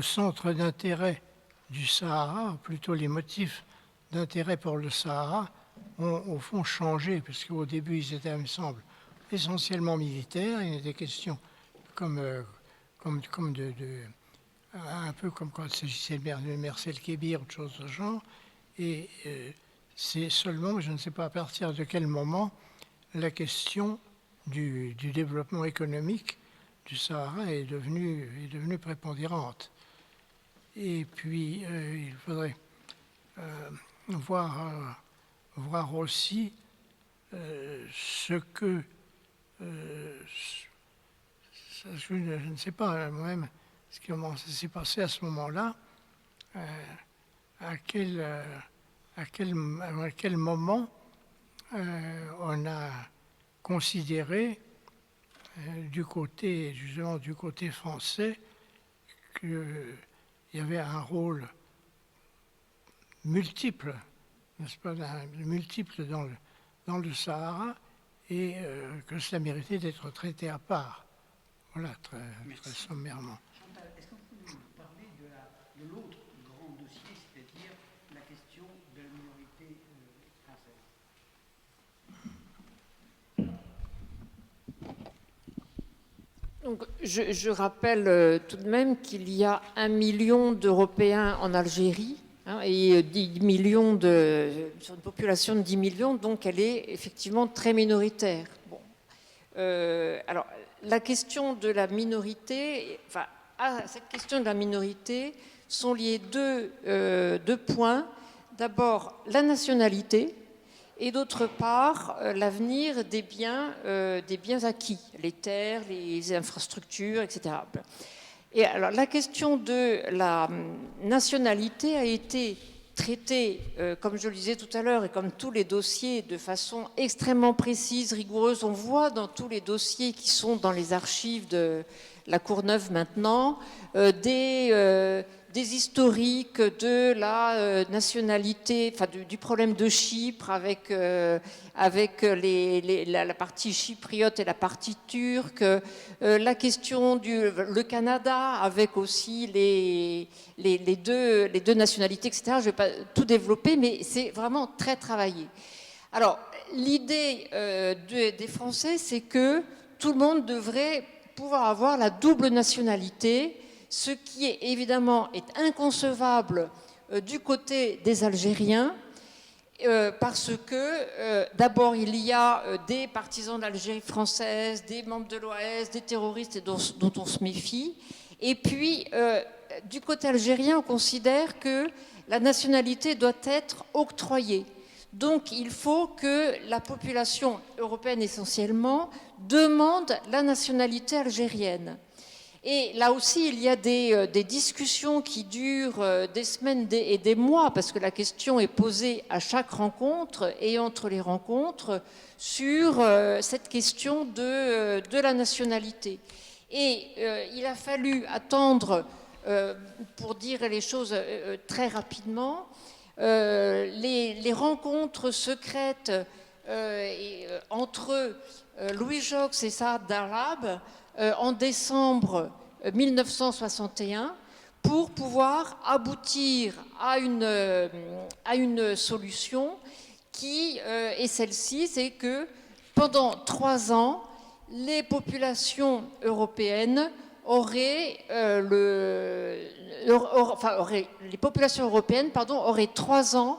Speaker 6: centre d'intérêt du Sahara, ou plutôt les motifs d'intérêt pour le Sahara, ont au fond changé, parce qu'au début, ils étaient, il me semble, essentiellement militaires. Il était question un peu comme quand il s'agissait de Mersel Kébir ou de choses de ce genre. Et c'est seulement, je ne sais pas à partir de quel moment, la question du développement économique du Sahara est devenue prépondérante. Et puis, il faudrait voir aussi ce que... je ne sais pas moi-même comment ça s'est passé à ce moment-là, à quel moment on a considéré du côté français qu'il y avait un rôle multiple, n'est-ce pas, multiple dans le Sahara, et que cela méritait d'être traité à part. Voilà, très sommairement.
Speaker 3: Chantal, est-ce que vous pouvez nous parler de l'autre grand dossier, c'est-à-dire la question de la minorité française?
Speaker 4: Donc, je rappelle tout de même qu'il y a 1 million d'Européens en Algérie, et 10 millions sur une population de 10 millions, donc elle est effectivement très minoritaire. Bon. Alors, la question de la minorité, à cette question de la minorité sont liés deux points. D'abord, la nationalité, et d'autre part, l'avenir des biens acquis, les terres, les infrastructures, etc. Et alors, la question de la nationalité a été traitée, comme je le disais tout à l'heure, et comme tous les dossiers, de façon extrêmement précise, rigoureuse. On voit dans tous les dossiers qui sont dans les archives de la Courneuve maintenant, des historiques de la nationalité, enfin du problème de Chypre avec la partie chypriote et la partie turque, la question le Canada avec aussi les deux nationalités, etc. Je ne vais pas tout développer, mais c'est vraiment très travaillé. Alors, l'idée des Français, c'est que tout le monde devrait pouvoir avoir la double nationalité, ce qui est évidemment inconcevable du côté des Algériens, parce que d'abord il y a des partisans d'Algérie française, des membres de l'OAS, des terroristes dont on se méfie, et puis du côté algérien on considère que la nationalité doit être octroyée. Donc il faut que la population européenne essentiellement demande la nationalité algérienne. Et là aussi, il y a des discussions qui durent des semaines et des mois, parce que la question est posée à chaque rencontre et entre les rencontres sur cette question de la nationalité. Et il a fallu attendre, pour dire les choses très rapidement, les rencontres secrètes entre Louis Jox et Saad Darlab en décembre 1961 pour pouvoir aboutir à une solution qui est celle-ci, c'est que pendant 3 ans, les populations européennes auraient 3 ans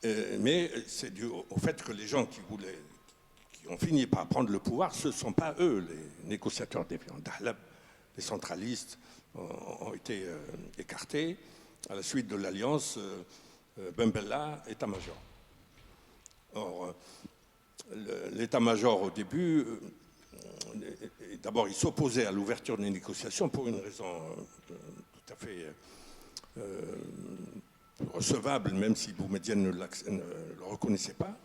Speaker 5: Mais c'est dû au fait que les gens qui ont fini par prendre le pouvoir, ce ne sont pas eux, les négociateurs des Dahlab, les centralistes ont été écartés à la suite de l'alliance Ben-Bella état-major. Or, l'état-major au début, d'abord il s'opposait à l'ouverture des négociations pour une raison tout à fait recevable, même si Boumedienne ne le reconnaissait pas.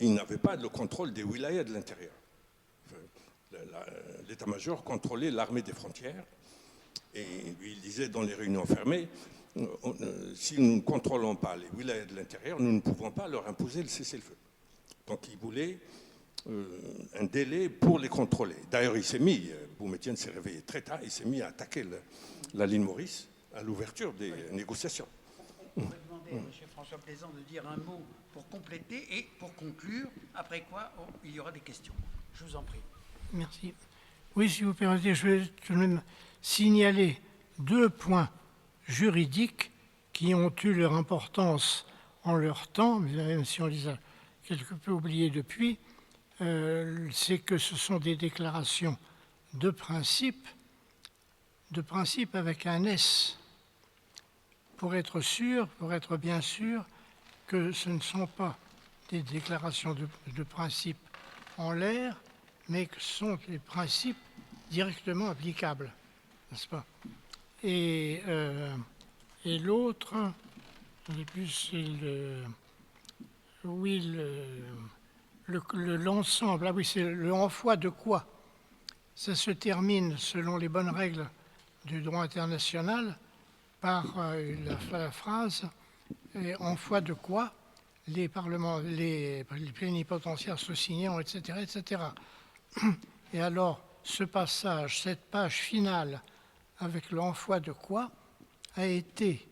Speaker 5: Il n'avait pas le contrôle des wilayas de l'intérieur. L'état-major contrôlait l'armée des frontières et il disait dans les réunions fermées, si nous ne contrôlons pas les wilayas de l'intérieur, nous ne pouvons pas leur imposer le cessez-le-feu. Donc il voulait un délai pour les contrôler. D'ailleurs, il s'est mis, Boumedienne s'est réveillé très tard, il s'est mis à attaquer la ligne Maurice à l'ouverture des négociations.
Speaker 3: On va demander à M. François Plaisant de dire un mot pour compléter et pour conclure, après quoi il y aura des questions. Je vous en prie.
Speaker 6: Merci. Oui, si vous permettez, je vais tout de même signaler 2 points juridiques qui ont eu leur importance en leur temps, même si on les a quelque peu oubliés depuis. C'est que ce sont des déclarations de principe avec un S, pour être sûr, pour être bien sûr que ce ne sont pas des déclarations de principe en l'air, mais que ce sont des principes directement applicables, n'est-ce pas? Et l'autre, l'ensemble, oui, c'est le en foi de quoi? Ça se termine, selon les bonnes règles du droit international, par la phrase « en foi de quoi les plénipotentiaires se signeront, etc., etc. » Et alors, ce passage, cette page finale, avec le « en foi de quoi » a été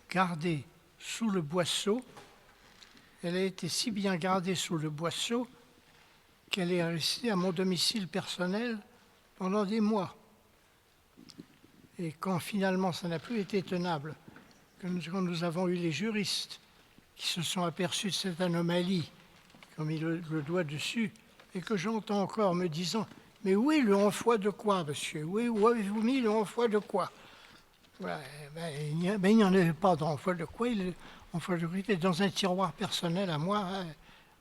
Speaker 6: gardée sous le boisseau. Elle a été si bien gardée sous le boisseau qu'elle est restée à mon domicile personnel pendant des mois. Et quand finalement ça n'a plus été tenable, quand nous avons eu les juristes qui se sont aperçus de cette anomalie, qui ont mis le doigt dessus, et que j'entends encore me disant « Mais où est le en foi de quoi, monsieur? Où avez-vous mis le en foi de quoi ?» il n'y en avait pas d'en foi de quoi. En foi de quoi, il était dans un tiroir personnel à moi,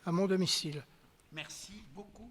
Speaker 6: à mon domicile.
Speaker 3: Merci beaucoup.